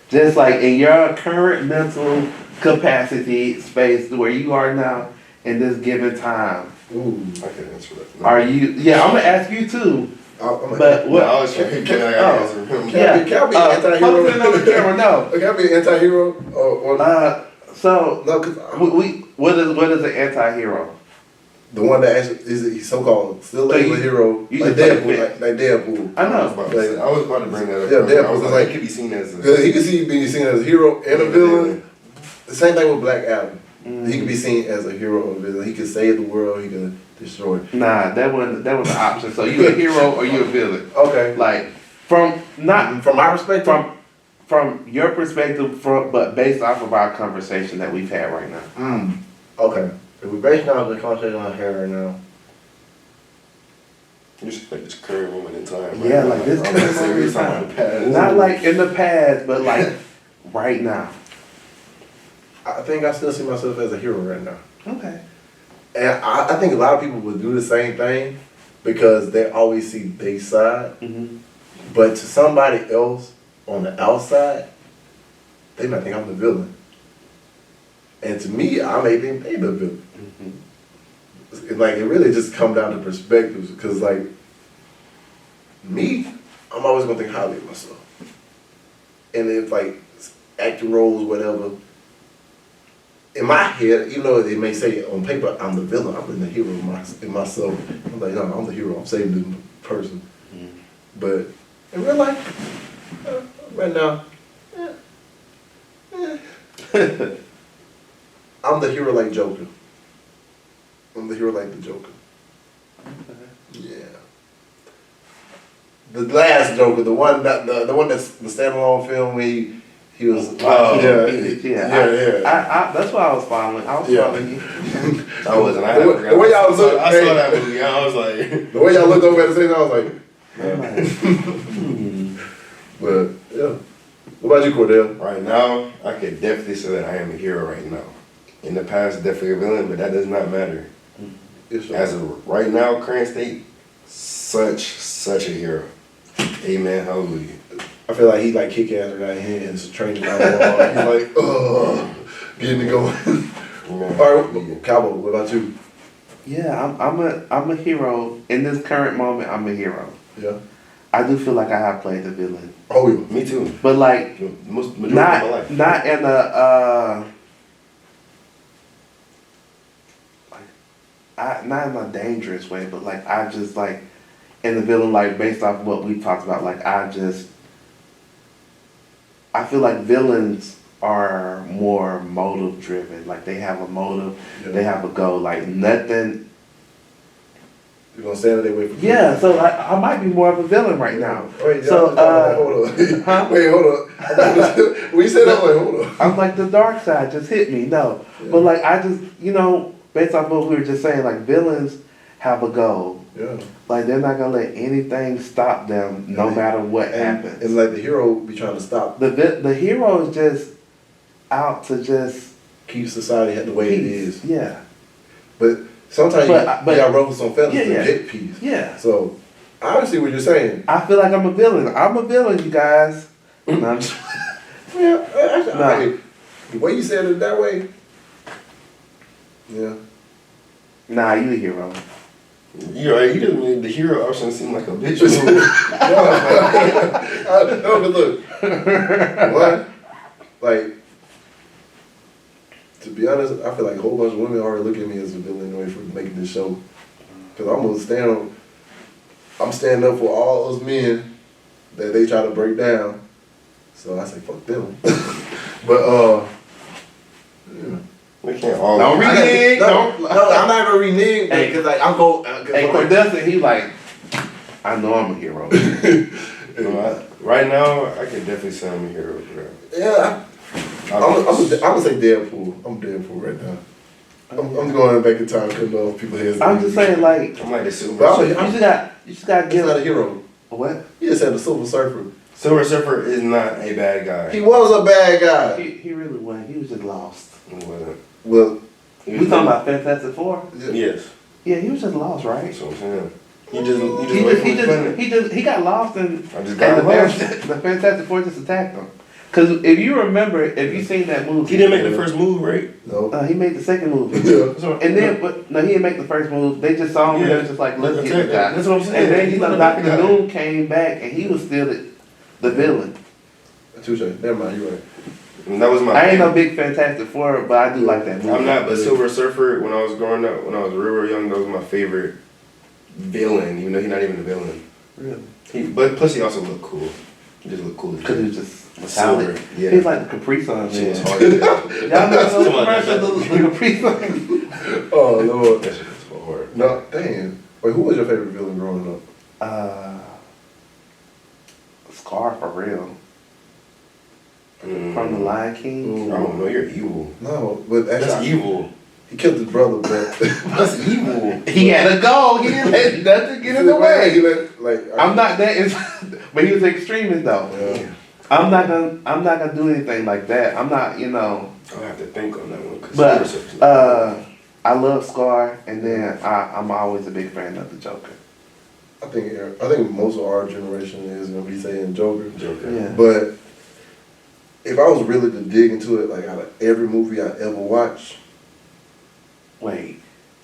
Just like in your current mental capacity space where you are now in this given time, Ooh. I can answer that. are you, yeah, I'm gonna ask you too, but No, what, I was trying to answer him. Can I be an anti-hero? focusing on the camera, no. Can I be an anti-hero? Or So, no, because what is an anti-hero? the one that actually is so-called still So labeled a hero, you like just Deadpool, like Deadpool. I I was know. about to bring that up. Yeah, Deadpool I was was like, like- he could be seen as a He could be seen as a hero and a villain. The same thing with Black Adam. He could be seen as a hero or a villain. He could save the world. He could destroy. Nah, that wasn't the option. So you a hero or you a villain? Okay. Like from my perspective. from your perspective, but based off of our conversation that we've had right now. Okay. If we're basing off the conversation on here right now. You just like this current moment in time. Yeah, right? like this I'm current not saying moment in we're talking time. about the past. Not like in the past, but like right now. I think I still see myself as a hero right now. Okay. And I think a lot of people would do the same thing because they always see their side. But to somebody else on the outside, they might think I'm the villain. And to me, I may think they the villain. Like, it really just comes down to perspectives. Because, like, me, I'm always going to think highly of myself. And if, like, acting roles, whatever, in my head, even though they may say on paper I'm the villain, I'm the hero in myself. I'm like, no, I'm the hero. I'm saving the person. But in real life, right now, I'm the hero like Joker. I'm the hero like the Joker. Yeah. The last Joker, the one that's the standalone film where he was. Yeah. That's what I was following. I was following you. I wasn't. I The way y'all look, I saw that movie. I was like, the way y'all looked over at the same time, I was like, but yeah. What about you, Cordell? right now, I could definitely say that I am a hero right now. In the past, definitely a villain, but that does not matter. As of right now, current state, such a hero. Amen. Hallelujah. I feel like he like kick ass with that hands, training down the wall. He's like, getting it going. All right, Cowboy, what about you? Yeah, I'm a hero in this current moment. I'm a hero. Yeah. I do feel like I have played the villain, Oh, yeah. Me too. but like Most majority of my life. not in a not in a dangerous way, but like I just like in the villain, like based off of what we talked about, like I feel like villains are more motive driven. Like they have a motive, Yeah. they have a goal. Like nothing You're gonna stand there wait for Yeah, so I might be more of a villain right now. Wait, So, hold on. huh? Wait, hold on. When you said that, wait, hold on. I'm like, the dark side just hit me. No, but like I just, based off what we were just saying, like villains have a goal. Yeah. Like they're not gonna let anything stop them, no matter what happens. And like the hero be trying to stop, The hero is just out to just keep society the way it is. Yeah. But sometimes you got ruffle some feathers to yeah. get peace. Yeah. So I understand what you're saying. I feel like I'm a villain. I'm a villain, you guys. No, I'm just- Yeah, actually, Nah. the way you said it that way. Yeah. Nah, you a hero. You're right. You didn't really, the hero option seemed like a bitch. No, but look, one, like, to be honest, I feel like a whole bunch of women already look at me as a villain anyway for making this show. Cause I'm standing up for all those men that they try to break down. So I say fuck them. But yeah. We can't all. Don't renege. No, I'm not gonna renege. Hey, Cause like I'm go. Hey, Cordessa, he like, I know I'm a hero. Right now, I can definitely say I'm a hero, bro. Yeah, I'm gonna say Deadpool. I'm Deadpool right now. I'm going back in time, cutting off people's heads. I'm just saying, like, I'm like the Silver But Surfer. you just got to He's give not a hero. what? He just had the Silver Surfer. Silver Surfer is not a bad guy. He was a bad guy. He really wasn't. He was just lost. He wasn't. Well, He We talking about Fantastic Four? Yes. Yeah, he was just lost, right? That's what I'm saying. He got lost and I just got lost. the Fantastic Four just attacked him. Cause if you remember, if you seen that movie, He didn't make the first move, right? no. he made the second movie. Yeah. And then, but no, he didn't make the first move. They just saw him and they was just like, let's get the guy. That's what I'm saying. And then He's not a Dr. bad guy. Doom came back and he was still the villain. Touche. Never mind. You're right. And that was my. I ain't no big Fantastic Four, but I do like that movie. I'm not, but Silver Surfer, when I was growing up, when I was real young, that was my favorite villain, even though he's not even a villain. Really? But plus he also looked cool. He just looked cool. Because he was just Silver, metallic. yeah. He's like the Capri Sun. Shit was Man. hard. Y'all know those commercials, the Capri Sun? Oh Lord. That shit was hard. No, damn. Wait, who was your favorite villain growing up? Scar for real. Mm. From the Lion King. I don't know, you're evil. No, but That's actually, evil. he killed his brother, but That's evil. He had a goal. He didn't let nothing get in the way. Like, I'm not that, but he was an extremist though. Yeah. I'm not gonna do anything like that. I'm not, I'll have to think on that one. 'Cause But Silver Surfer's I love Scar, and then I'm always a big fan of the Joker. I think most of our generation is gonna be saying Joker. Yeah. But if I was really to dig into it, like out of every movie I ever watched, Wait.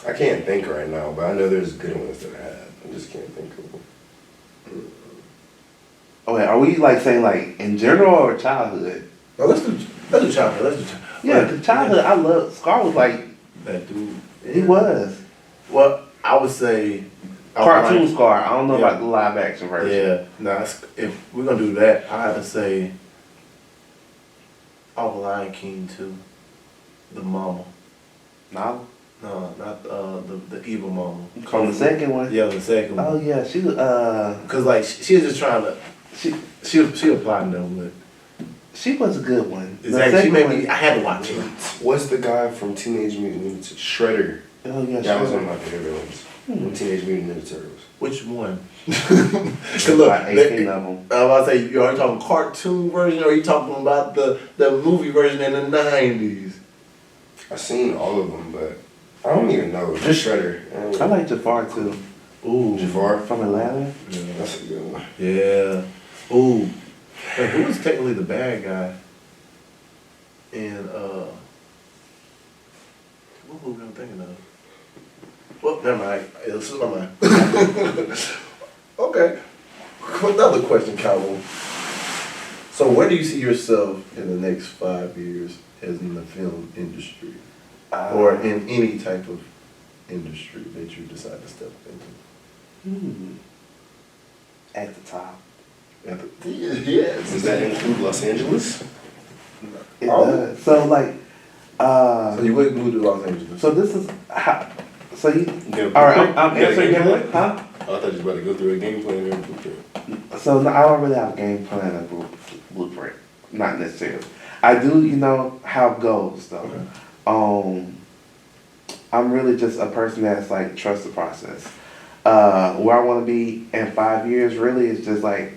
I can't think right now, but I know there's good ones that I have. I just can't think of them. Oh wait, are we like saying like in general or childhood? no, let's do childhood. Yeah, the childhood. I love Scar was like That dude. he was Well, I would say cartoon Scar. I don't know Yeah. about the live action version. Yeah, nah. If we're gonna do that, I have to say, Lion King too. The mama. No, No, not the evil mama. from the second one. Yeah, the second one. Oh yeah, she was Cause like she was just trying to. she She applied them, but she was a good one. The exactly. She second made one- me. I had to watch it. What's the guy from Teenage Mutant Ninja Turtles? Shredder. Oh yeah, That was she one of my favorite ones. From Teenage Mutant Ninja Turtles. Which one? There's Cause look, like 18 of them. I was about to say, are you talking cartoon version or are you talking about the movie version in the 90s? I've seen all of them, but I don't even know. Just Shredder. I like Jafar too. Ooh. Jafar. From Atlanta. Yeah. That's a good one. Yeah. Ooh. Hey, who was technically the bad guy in what movie I'm thinking of? Well, never mind. It slipped my mind. Okay. Another question, Calvin. So where do you see yourself in the next 5 years as in the film industry? Or in any type of industry that you decide to step into? At the top. Yes. Does that include Los Angeles? It does. So like, So you would move to Los Angeles? so this is how. So you, You all right, I'm got a answering game your plan? huh? Oh, I thought you was about to go through a game plan and blueprint. So no, I don't really have a game plan or blueprint, not necessarily. I do, have goals though. Okay. I'm really just a person that's like trust the process. Where I want to be in 5 years really is just like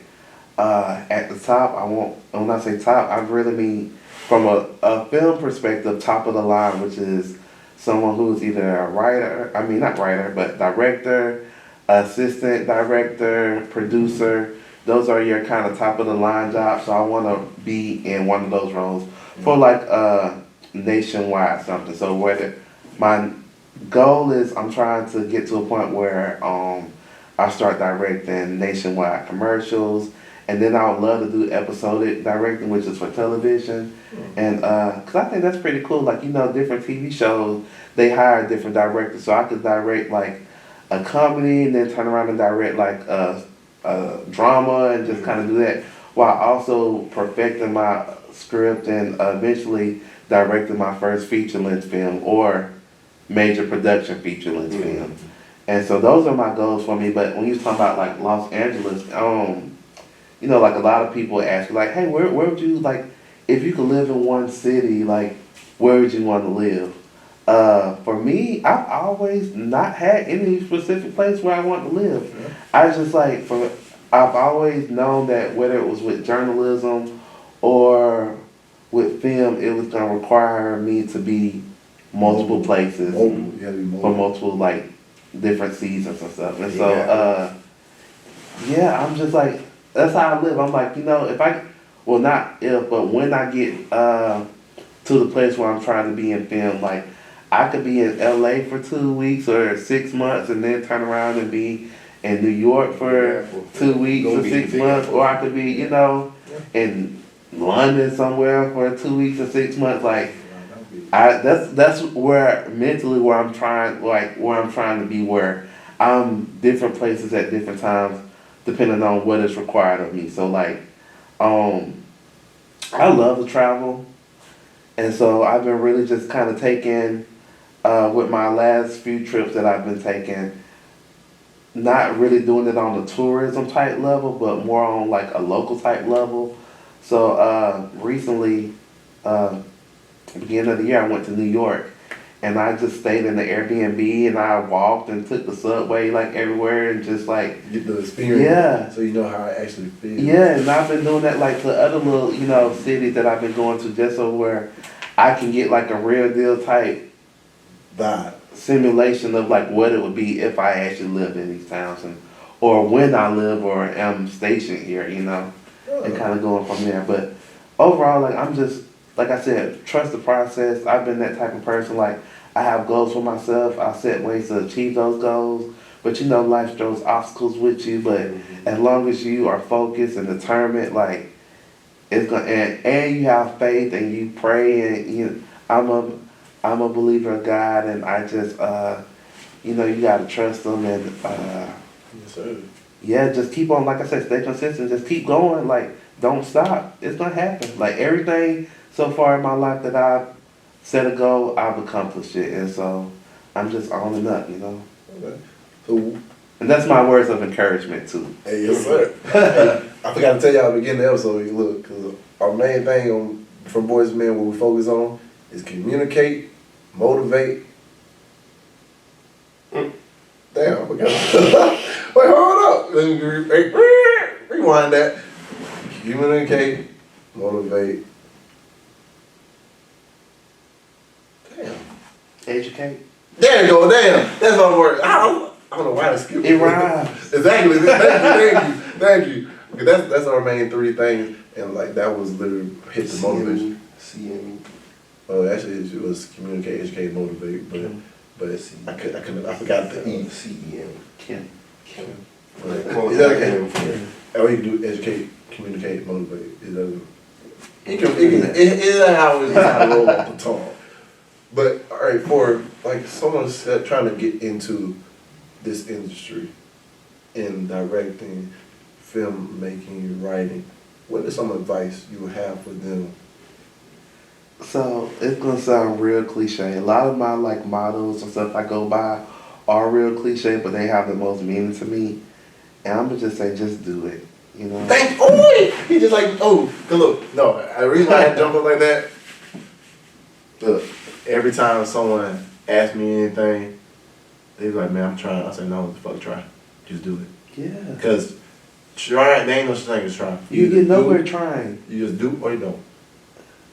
at the top. When I say top, I really mean from a film perspective, top of the line, which is someone who's either a writer, not writer, but director, assistant director, producer. Those are your kind of top of the line jobs. So I want to be in one of those roles for like nationwide something. So whether my goal is I'm trying to get to a point where I start directing nationwide commercials, and then I would love to do episodic directing, which is for television, and because I think that's pretty cool. Like different TV shows, they hire different directors, so I could direct like a comedy and then turn around and direct like a drama and just kind of do that while also perfecting my script and eventually directing my first feature-length film or major production feature-length film. And so those are my goals for me. But when you talk about like Los Angeles, like a lot of people ask you like, hey, where would you like, if you could live in one city, like where would you want to live? For me, I've always not had any specific place where I want to live. Yeah. I just like I've always known that whether it was with journalism or with film, it was gonna require me to be multiple places You gotta be for multiple like different seasons and stuff. And so I'm just like that's how I live. I'm like, but when I get to the place where I'm trying to be in film, like I could be in LA for 2 weeks or 6 months and then turn around and be in New York for 2 weeks or 6 months, or I could be, in London somewhere for 2 weeks or 6 months. Like that's where mentally where I'm trying to be, where I'm different places at different times depending on what is required of me. So like I love to travel, and so I've been really just kind of taking with my last few trips that I've been taking, not really doing it on the tourism type level, but more on like a local type level. So recently, beginning of the year, I went to New York, and I just stayed in the Airbnb, and I walked and took the subway like everywhere, and just like get the experience. Yeah. So you know how it actually feels. Yeah, and I've been doing that like to other little cities that I've been going to, just so where I can get like a real deal type Vibe. simulation of like what it would be if I actually lived in these towns, or when I live or am stationed here, and kind of going from there. But overall, like I'm just, like I said, trust the process. I've been that type of person. Like I have goals for myself. I set ways to achieve those goals. But life throws obstacles with you. But as long as you are focused and determined, like it's gonna, and you have faith and you pray, and I'm a believer of God, and I just you gotta trust Him, and Yes, sir. yeah, just keep on, like I said, stay consistent, just keep going, like don't stop. It's gonna happen. Like everything so far in my life that I've set a goal, I've accomplished it, and so I'm just on and up, Okay. So, And that's my words of encouragement too. hey, yes, sir. Hey, I forgot to tell y'all at the beginning of the episode, look, because our main thing from Boyz II Men, what we focus on is communicate, motivate. Damn, I forgot. Wait, hold up. Let me rewind that. Communicate, motivate. Damn. Educate. There you go, damn. That's my word. I don't know why I skipped It rhymes. Exactly. Thank you. Okay, that's our main three things, and like that was literally hit the motivation. CME. Oh, actually, it was communicate, educate, motivate, but I forgot the E. CEM. Kim. Is that okay? Or you can do educate, communicate, motivate. It is how it's how to roll off the tongue. But all right, for like someone trying to get into this industry in directing, filmmaking, writing, what is some advice you would have for them? So it's gonna sound real cliche. A lot of my like mottos and stuff I go by are real cliche, but they have the most meaning to me. And I'm gonna just say, just do it. You know. He just like, oh, good look. No, the reason I jump up like that. Look, every time someone asks me anything, they be like, man, I'm trying. I say, no, fuck, try. Just do it. Yeah. Because try, there ain't no such thing as try. You get nowhere trying. You just do or you don't.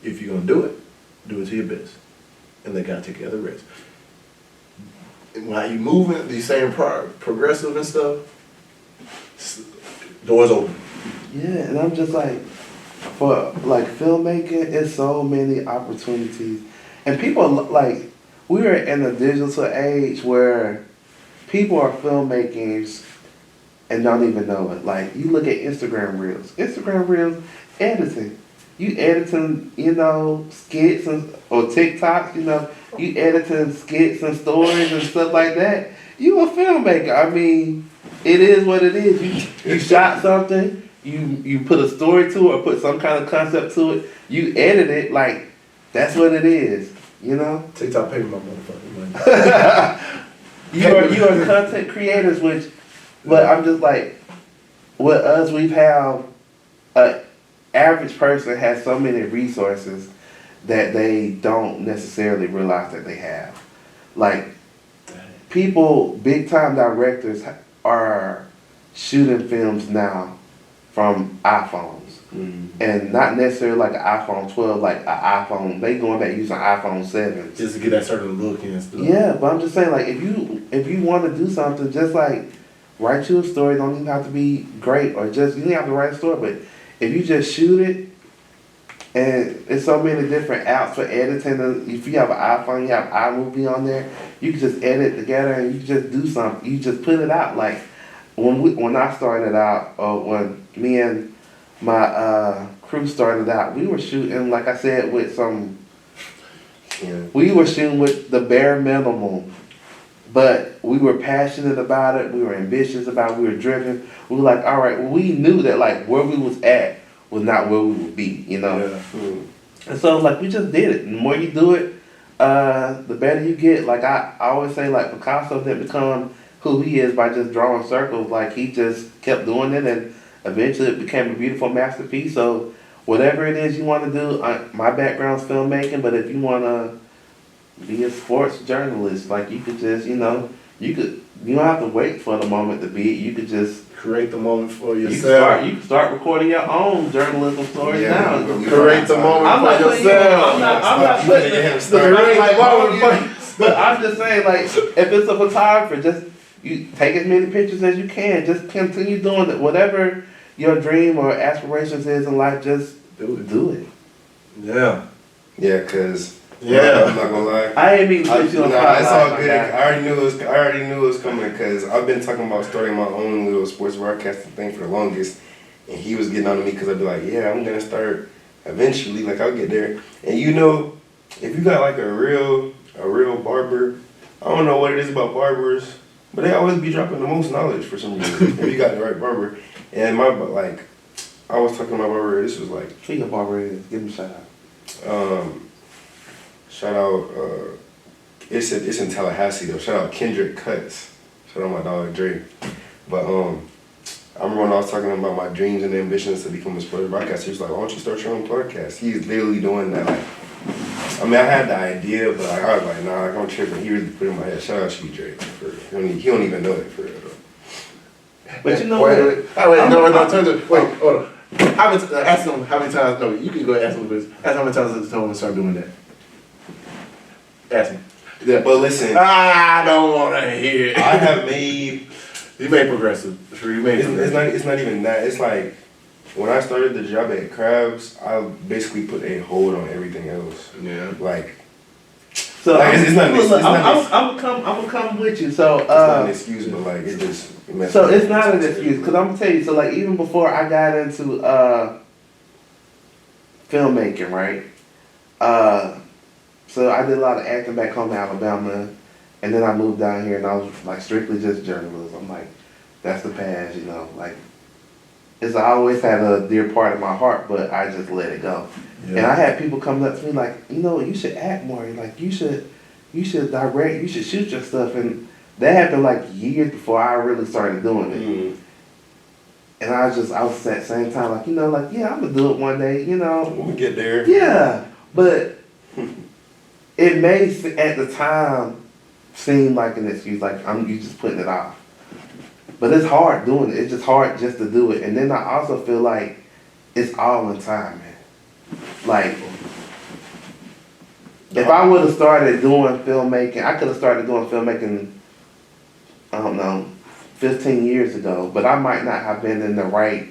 If you're gonna do it to your best, and they gotta take care of the rest. While you moving, these same progressive and stuff, doors open. Yeah, and I'm just like, for like filmmaking, it's so many opportunities, and people like, we are in a digital age where people are filmmakers and don't even know it. Like, you look at Instagram Reels, editing. You editing, you know, skits or TikToks, you know, you editing skits and stories and stuff like that. You a filmmaker. I mean, it is what it is. You shot something, you put a story to it or put some kind of concept to it, you edit it, like, that's what it is, you know? TikTok pay me my motherfucking money. You are content creators, but I'm just like, with us, we've had average person has so many resources that they don't necessarily realize that they have. Like, people, big time directors are shooting films now from iPhones. And not necessarily like an iPhone 12, like an iPhone, they going back using iPhone 7. Just to get that certain look and stuff. Yeah, but I'm just saying, like, if you want to do something, just like, write you a story, don't even have to be great, or just, you don't have to write a story, but if you just shoot it, and there's so many different apps for editing. If you have an iPhone, you have iMovie on there, you can just edit together and you just do something. You just put it out. Like, when I started out, or when me and my crew started out, we were shooting, like I said, with we were shooting with the bare minimum. But we were passionate about it, we were ambitious about it, we were driven. We were like, all right, well, we knew that, like, where we was at was not where we would be, you know? Yeah. And so, like, we just did it. And the more you do it, the better you get. Like, I always say, like, Picasso didn't become who he is by just drawing circles. Like, he just kept doing it, and eventually it became a beautiful masterpiece. So, whatever it is you want to do, my background's filmmaking, but if you want to be a sports journalist, like, you could just, you know, you don't have to wait for the moment to be it. You could just create the moment for yourself. You can start recording your own journalism stories now. Create the moment for yourself. I'm not putting it. But I'm just saying, like, if it's a photographer, just you take as many pictures as you can. Just continue doing it. Whatever your dream or aspirations is in life, just do it. Yeah. Yeah, cause I'm not gonna lie. I ain't mean to put you on it's all good. I already knew it was coming because I've been talking about starting my own little sports broadcasting thing for the longest, and he was getting on to me because I'd be like, yeah, I'm gonna start eventually. Like, I'll get there. And you know, if you got like a real barber, I don't know what it is about barbers, but they always be dropping the most knowledge for some reason. If you got the right barber, and I was talking to my barber. This was like, who your barber is? Give him a shout out. Shout out, it's in Tallahassee though. Shout out Kendrick Cuts. Shout out my dog Dre. But I remember when I was talking about my dreams and ambitions to become a sports broadcaster, he was like, why don't you start your own podcast? He's literally doing that. Like, I mean, I had the idea, but I was like, nah, I'm tripping. He really put it in my head. Shout out to you, Dre. For real. He don't even know it for real though. But you know Wait, hold on. Ask him how many times. No, you can go ask him this. Ask how many times I told him to start doing that. Ask him. Yeah. But listen, I don't want to hear it. I have made. You made progressive. Sure, you made progressive. It's not even that. It's like when I started the job at Krabs, I basically put a hold on everything else. Yeah. Like. So like, I'm gonna come with you. So it's not an excuse, but like it just. So it's not an excuse, because I'm gonna tell you. So like even before I got into filmmaking, right? So I did a lot of acting back home in Alabama, and then I moved down here, and I was like strictly just journalism. I'm like, that's the past, you know. Like, I always had a dear part of my heart, but I just let it go. Yeah. And I had people coming up to me like, you know, you should act more. Like, you should direct. You should shoot your stuff. And that happened like years before I really started doing it. Mm. And I was at the same time like, like, yeah, I'm gonna do it one day, When we get there. Yeah, but it made at the time seem like an excuse, like you just putting it off. But it's hard doing it. It's just hard just to do it. And then I also feel like it's all in time, man. Like, if I would have started doing filmmaking, I could have started doing filmmaking, I don't know, 15 years ago, but I might not have been in the right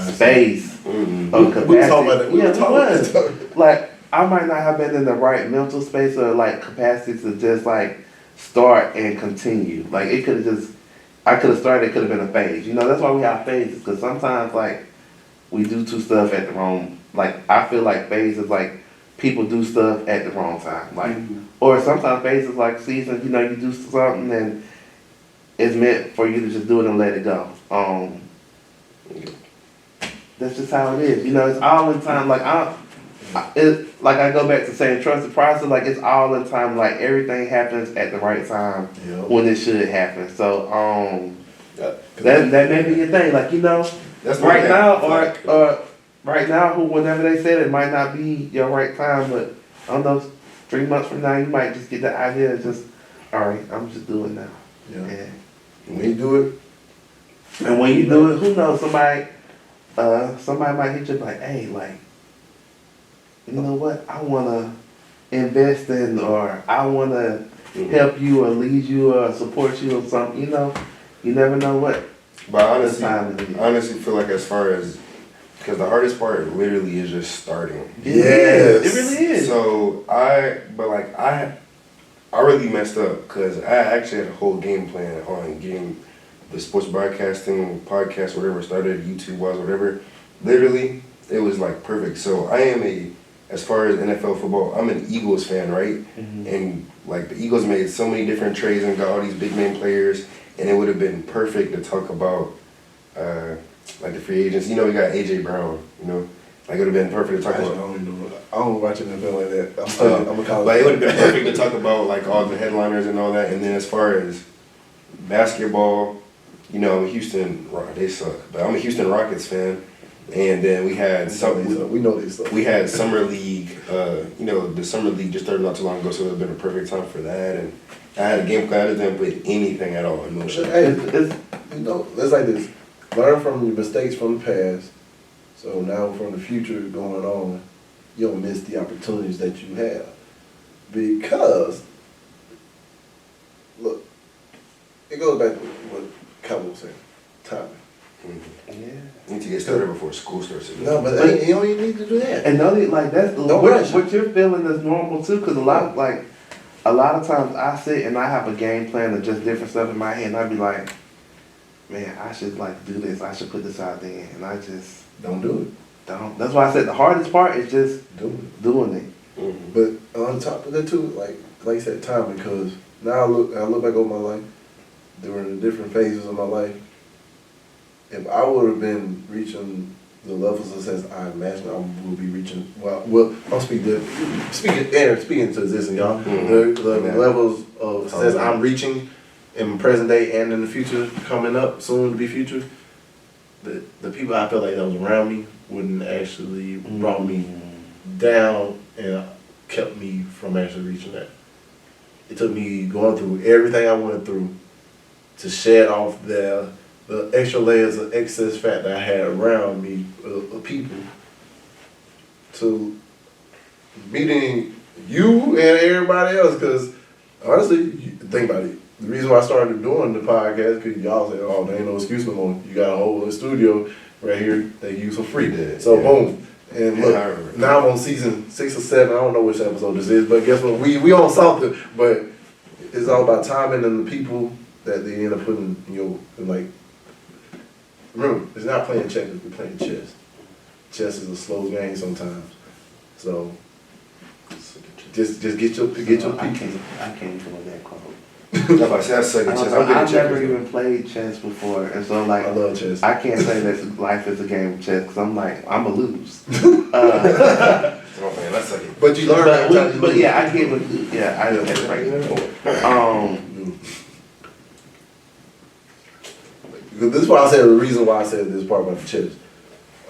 space of capacity. We talking about it. Yeah, like, I might not have been in the right mental space or like capacity to just like start and continue. Like, it could have I could have started, it could have been a phase. That's why we have phases, because sometimes like we do two stuff at the wrong, like I feel like phases like people do stuff at the wrong time. Like, or sometimes phases like seasons, you do something and it's meant for you to just do it and let it go. That's just how it is. It's all in time. Like I go back to saying trust the process. Like, it's all in time. Like, everything happens at the right time when it should happen. So that may be your thing. Like, That's right now or right now, whenever they said it might not be your right time, but I don't know, 3 months from now you might just get the idea of just, all right, I'm just doing now. Yeah. When you do it, and when you do it, who knows? Somebody might hit you like, hey, like, you know what? I wanna invest in, or I wanna help you, or lead you, or support you, or something. You never know what. But I honestly feel like, as far as, because the hardest part literally is just starting. Yes. It really is. So I really messed up, because I actually had a whole game plan on getting the sports broadcasting podcast, whatever, started, YouTube-wise, whatever. Literally, it was like perfect. So I am as far as NFL football, I'm an Eagles fan, right? Mm-hmm. And like, the Eagles made so many different trades and got all these big name players, and it would have been perfect to talk about like the free agents. We got AJ Brown, like, it would have been perfect to talk about. I don't watch NFL like that. I'm a college. But it would have been perfect to talk about like all the headliners and all that. And then as far as basketball, I'm a Houston, they suck, but I'm a Houston Rockets fan. And then we had we know they suck. We had summer league. The summer league just started not too long ago, so it would have been a perfect time for that. And I had a game plan. I didn't put anything at all in motion. Hey, it's like this. Learn from your mistakes from the past. So now from the future going on, you don't miss the opportunities that you have. Because, look, it goes back to what Kyle was saying, timing. Mm-hmm. Yeah. You need to get started before school starts. No, but you don't even need to do that. And that's what you're feeling is normal too, because a lot of times I sit and I have a game plan of just different stuff in my head, and I be like, man, I should like do this. I should put this out there, and I just don't do it. That's why I said the hardest part is just doing it. Mm-hmm. But on top of that too, like you said, timing. Because now I look back over my life during the different phases of my life. If I would have been reaching the levels of success I imagine I will be reaching, well, I'm speaking to this and y'all, the levels of success I'm reaching in present day and in the future, coming up, soon to be future, the people I felt like that was around me wouldn't actually brought me down and kept me from actually reaching that. It took me going through everything I went through to shed off the extra layers of excess fat that I had around me, of people, to meeting you and everybody else. Because honestly, think about it. The reason why I started doing the podcast, because y'all said, oh, there ain't no excuse no more. You got a whole studio right here that you use for free. So boom. And look, now I'm on season 6 or 7. I don't know which episode this is, but guess what? We on something. But it's all about timing and the people that they end up putting in your, like, remember, it's not playing checkers, we're playing chess. Chess is a slow game sometimes. So just get your people. I can't even with that quote. I've never even played chess before, and so like I love chess. I can't say that life is a game of chess because I'm like I'm a lose. But you learn. But yeah, I get what. Yeah, I know that's right. Because this is why I said the reason why I said this part about the chest.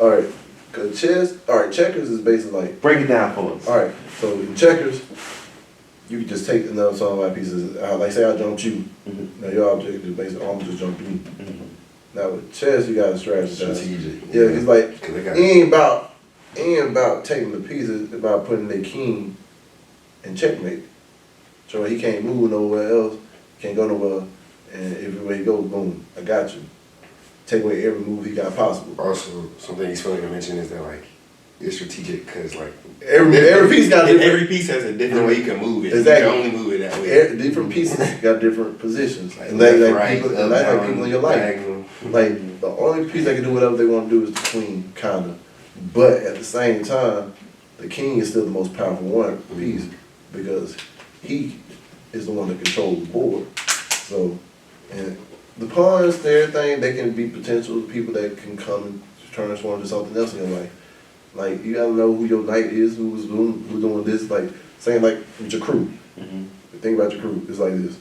All right, because checkers is basically like Break it down for us. all right. So in checkers, you can just take another song like pieces. Like say I jumped you. Mm-hmm. Now your object is basically I'm just jumping you. Mm-hmm. Now with chess, you got to strategize. Strategic. Yeah, it's like Cause they got it ain't about taking the pieces. It's about putting their king in checkmate. So he can't move nowhere else. Can't go nowhere. And everywhere he goes, boom, I got you. Take away every move he got possible. Also, something he's funny to mention is that like it's strategic because like Every piece got different. every piece has a different way you can move it. Exactly. You can only move it that way. Different pieces got different positions. Like And they left, like right, people, up, and that's like down, people in your life. diagonal. Like the only piece that can do whatever they want to do is the queen, kinda. But at the same time, the king is still the most powerful one piece because he is the one that controls the board. So, and the pawns, everything, they can be potential people that can come and transform to something else in your life. Like you gotta know who your knight is, who's doing this. Like saying like with your crew. Mm-hmm. Think about your crew. It's like this.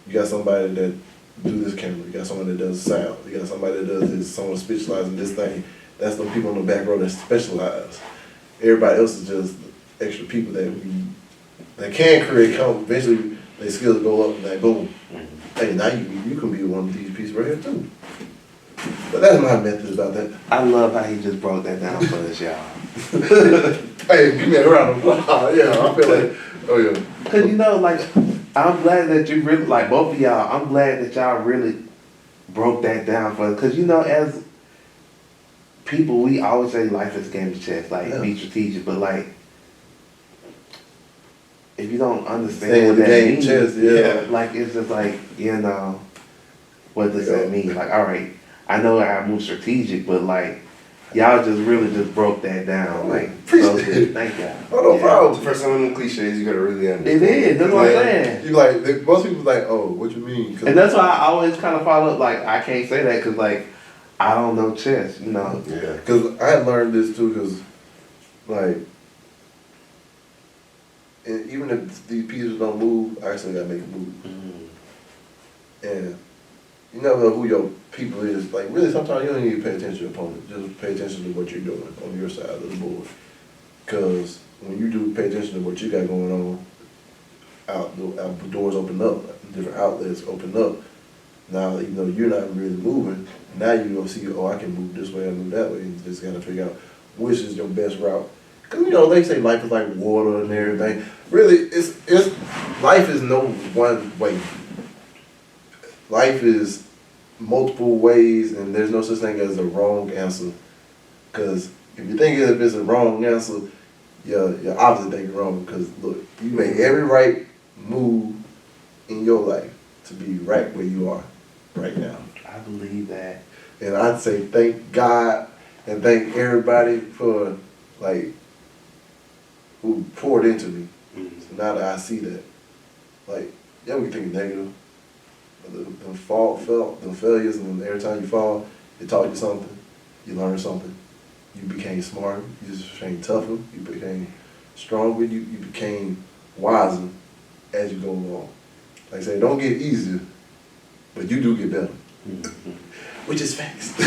You got somebody that do this camera. You got someone that does sound. You got somebody that does this. Someone specializes in this thing. That's the people on the back row that specialize. Everybody else is just extra people that can create. Eventually, their skills go up and then boom. Hey, now you can be one of these pieces right here too. But that's my method about that. I love how he just broke that down for us, y'all. Hey, give me a round of applause. Yeah, I feel like, oh yeah. Cause you know, like, I'm glad that you really, like both of y'all, I'm glad that y'all really broke that down for us. Cause you know, as people, we always say life is a game of chess, like be strategic, but like, if you don't understand what that game means, chess, yeah. like it's just like, you know, what does that mean? Like, all right, I know I move strategic, but like, y'all just really just broke that down. Like, so good. Thank y'all. Oh, no problem. For some of them cliches, you gotta really understand. It is. That's what I'm saying. You like most people like, oh, what you mean? And that's why I always kind of follow up. Like, I can't say that because like I don't know chess. You know. Yeah. Because I had learned this too. Because like, and even if these pieces don't move, I actually gotta make them move. And you never know who your people is. Like really, sometimes you don't need to pay attention to your opponent. Just pay attention to what you're doing on your side of the board. Because when you do pay attention to what you got going on, out doors open up, different outlets open up. Now, even though you're not really moving, now you're gonna see, oh, I can move this way, I move that way. You just gotta figure out which is your best route. Because you know they say life is like water and everything. Really, it's life is no one way. Life is multiple ways, and there's no such thing as a wrong answer. Because if you think if it's a wrong answer, your opposite think wrong. Because look, you make every right move in your life to be right where you are right now. I believe that. And I'd say thank God and thank everybody for like who poured into me. So now that I see that, like, yeah, we think negative. The failures, and every time you fall, it taught you something. You learned something. You became smarter. You just became tougher. You became stronger. You became wiser as you go along. Like I say, don't get easier, but you do get better. Which is facts.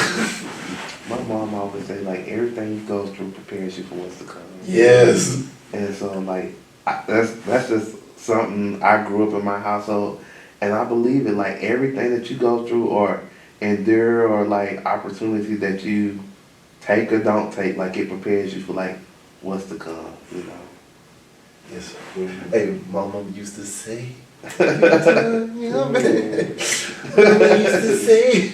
My mom always say like everything you go through prepares you for what's to come. Yes. And so like that's just something I grew up in my household, and I believe it. Like everything that you go through or endure or like opportunities that you take or don't take, like it prepares you for like what's to come. You know. Yes. Hey, my mom used to say. You know, man. Mama used to say.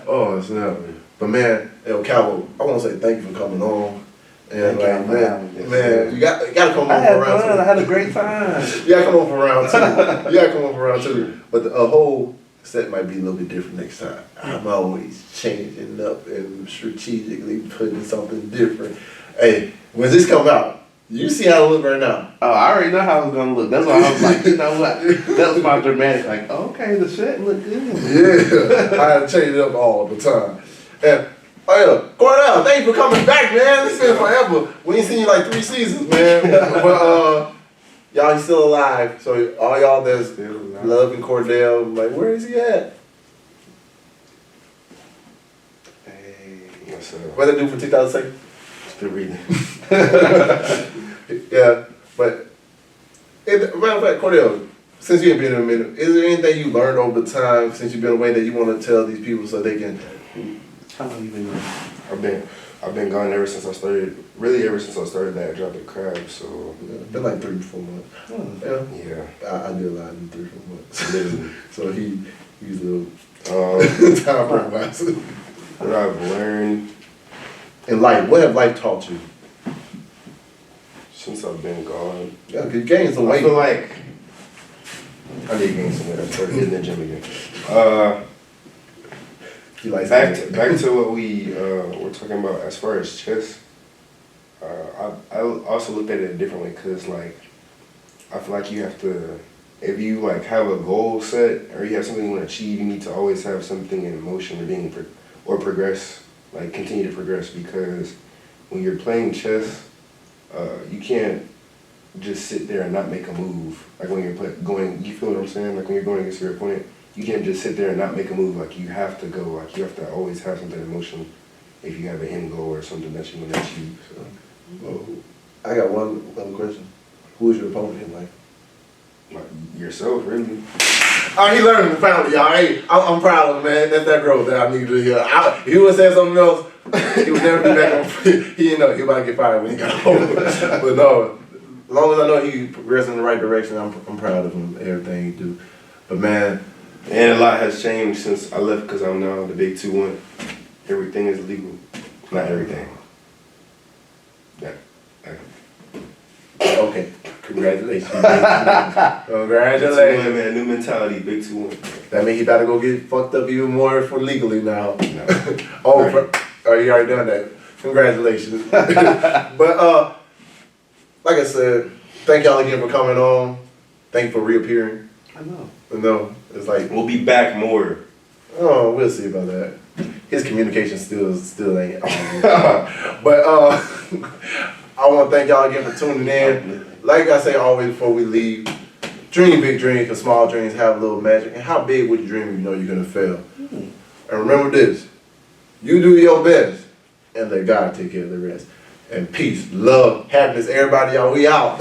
Oh, snap. But man, El Cabo, I want to say thank you for coming on. And like, man, you got to come on for round two. I had a great time. You got to come on for round two. But the whole set might be a little bit different next time. I'm always changing up and strategically putting something different. Hey, when this come out, you see how it look right now. Oh, I already know how it's gonna look. That's why I was like, you know what? That was my dramatic. Like, okay, the set look good. Yeah, I had to change it up all the time. And oh yeah, Cornell, thank you for coming back, man. It's been forever. We ain't seen you like 3 seasons, man. But y'all, he's still alive. So all y'all that's loving Cordell, like, where is he at? So What they do for 2,000 seconds? still reading. Yeah, but matter of fact, Cordell, since you've been in a minute, is there anything you learned over time since you've been away that you want to tell these people so they can? How long you been gone? I've been gone ever since I started. Really, ever since I started that job at Crab. So Been like 3 to 4 months. Oh, Yeah, yeah, I did a lot in 3 to 4 months. literally. So he's a little time frame wise. What I've learned In life, what have life taught you? since I've been gone, Yeah, 'cause you gained some I weight. feel like I did gain some weight. I started hitting the gym again. You like Back saying- to what we were talking about as far as chess. I also looked at it a different way because like I feel like you have to, if you like have a goal set or you have something you want to achieve, you need to always have something in motion or progress, like continue to progress, because when you're playing chess, you can't just sit there and not make a move. Like when you're going, you feel what I'm saying? Like when you're going against your opponent, you can't just sit there and not make a move. Like you have to go. Like you have to always have something in motion if you have an end goal or something that you want to achieve. So. Well, I got one other question. Who is your opponent in life? Like yourself, really. Oh, he learned finally, y'all. Hey, I'm proud of him, man. That's that growth that I need to hear. If he would say something else, he would never be back on. He didn't know he was about to get fired when he got home. But no, as long as I know he progressed in the right direction, I'm proud of him, everything he do. But man, And a lot has changed since I left because I'm now the big 2-1. Everything is legal. Not everything. Yeah. okay, congratulations. Big 2-1, Congratulations. man. New mentality. Big 2-1. That means he better go get fucked up even more for legally now. No. Oh, Right. you already done that. Congratulations. But like I said, thank y'all again for coming on. Thank you for reappearing. I know. No, it's like, We'll be back more. oh, we'll see about that. His communication still ain't. But I want to thank y'all again for tuning in. Like I say always before we leave, dream big dreams, because small dreams have a little magic. And how big would you dream if you know you're gonna fail? And remember this: you do your best, and let God take care of the rest. And peace, love, happiness, everybody, y'all. We out.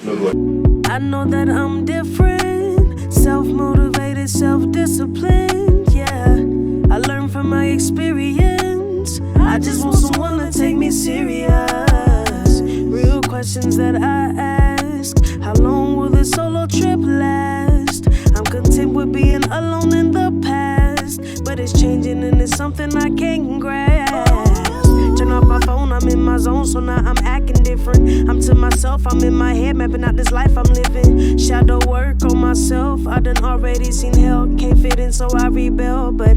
Look like. I know that I'm different, self-motivated, self-disciplined, yeah. I learned from my experience. I just want someone to take me serious. Real questions that I ask: how long will this solo trip last? I'm content with being alone in the past, but it's changing and it's something I can't grasp. Turn off my phone, I'm in my zone, so now I'm acting different. I'm to myself, I'm in my head, mapping out this life I'm living. Shadow work on myself, I done already seen hell, can't fit in, so I rebel. But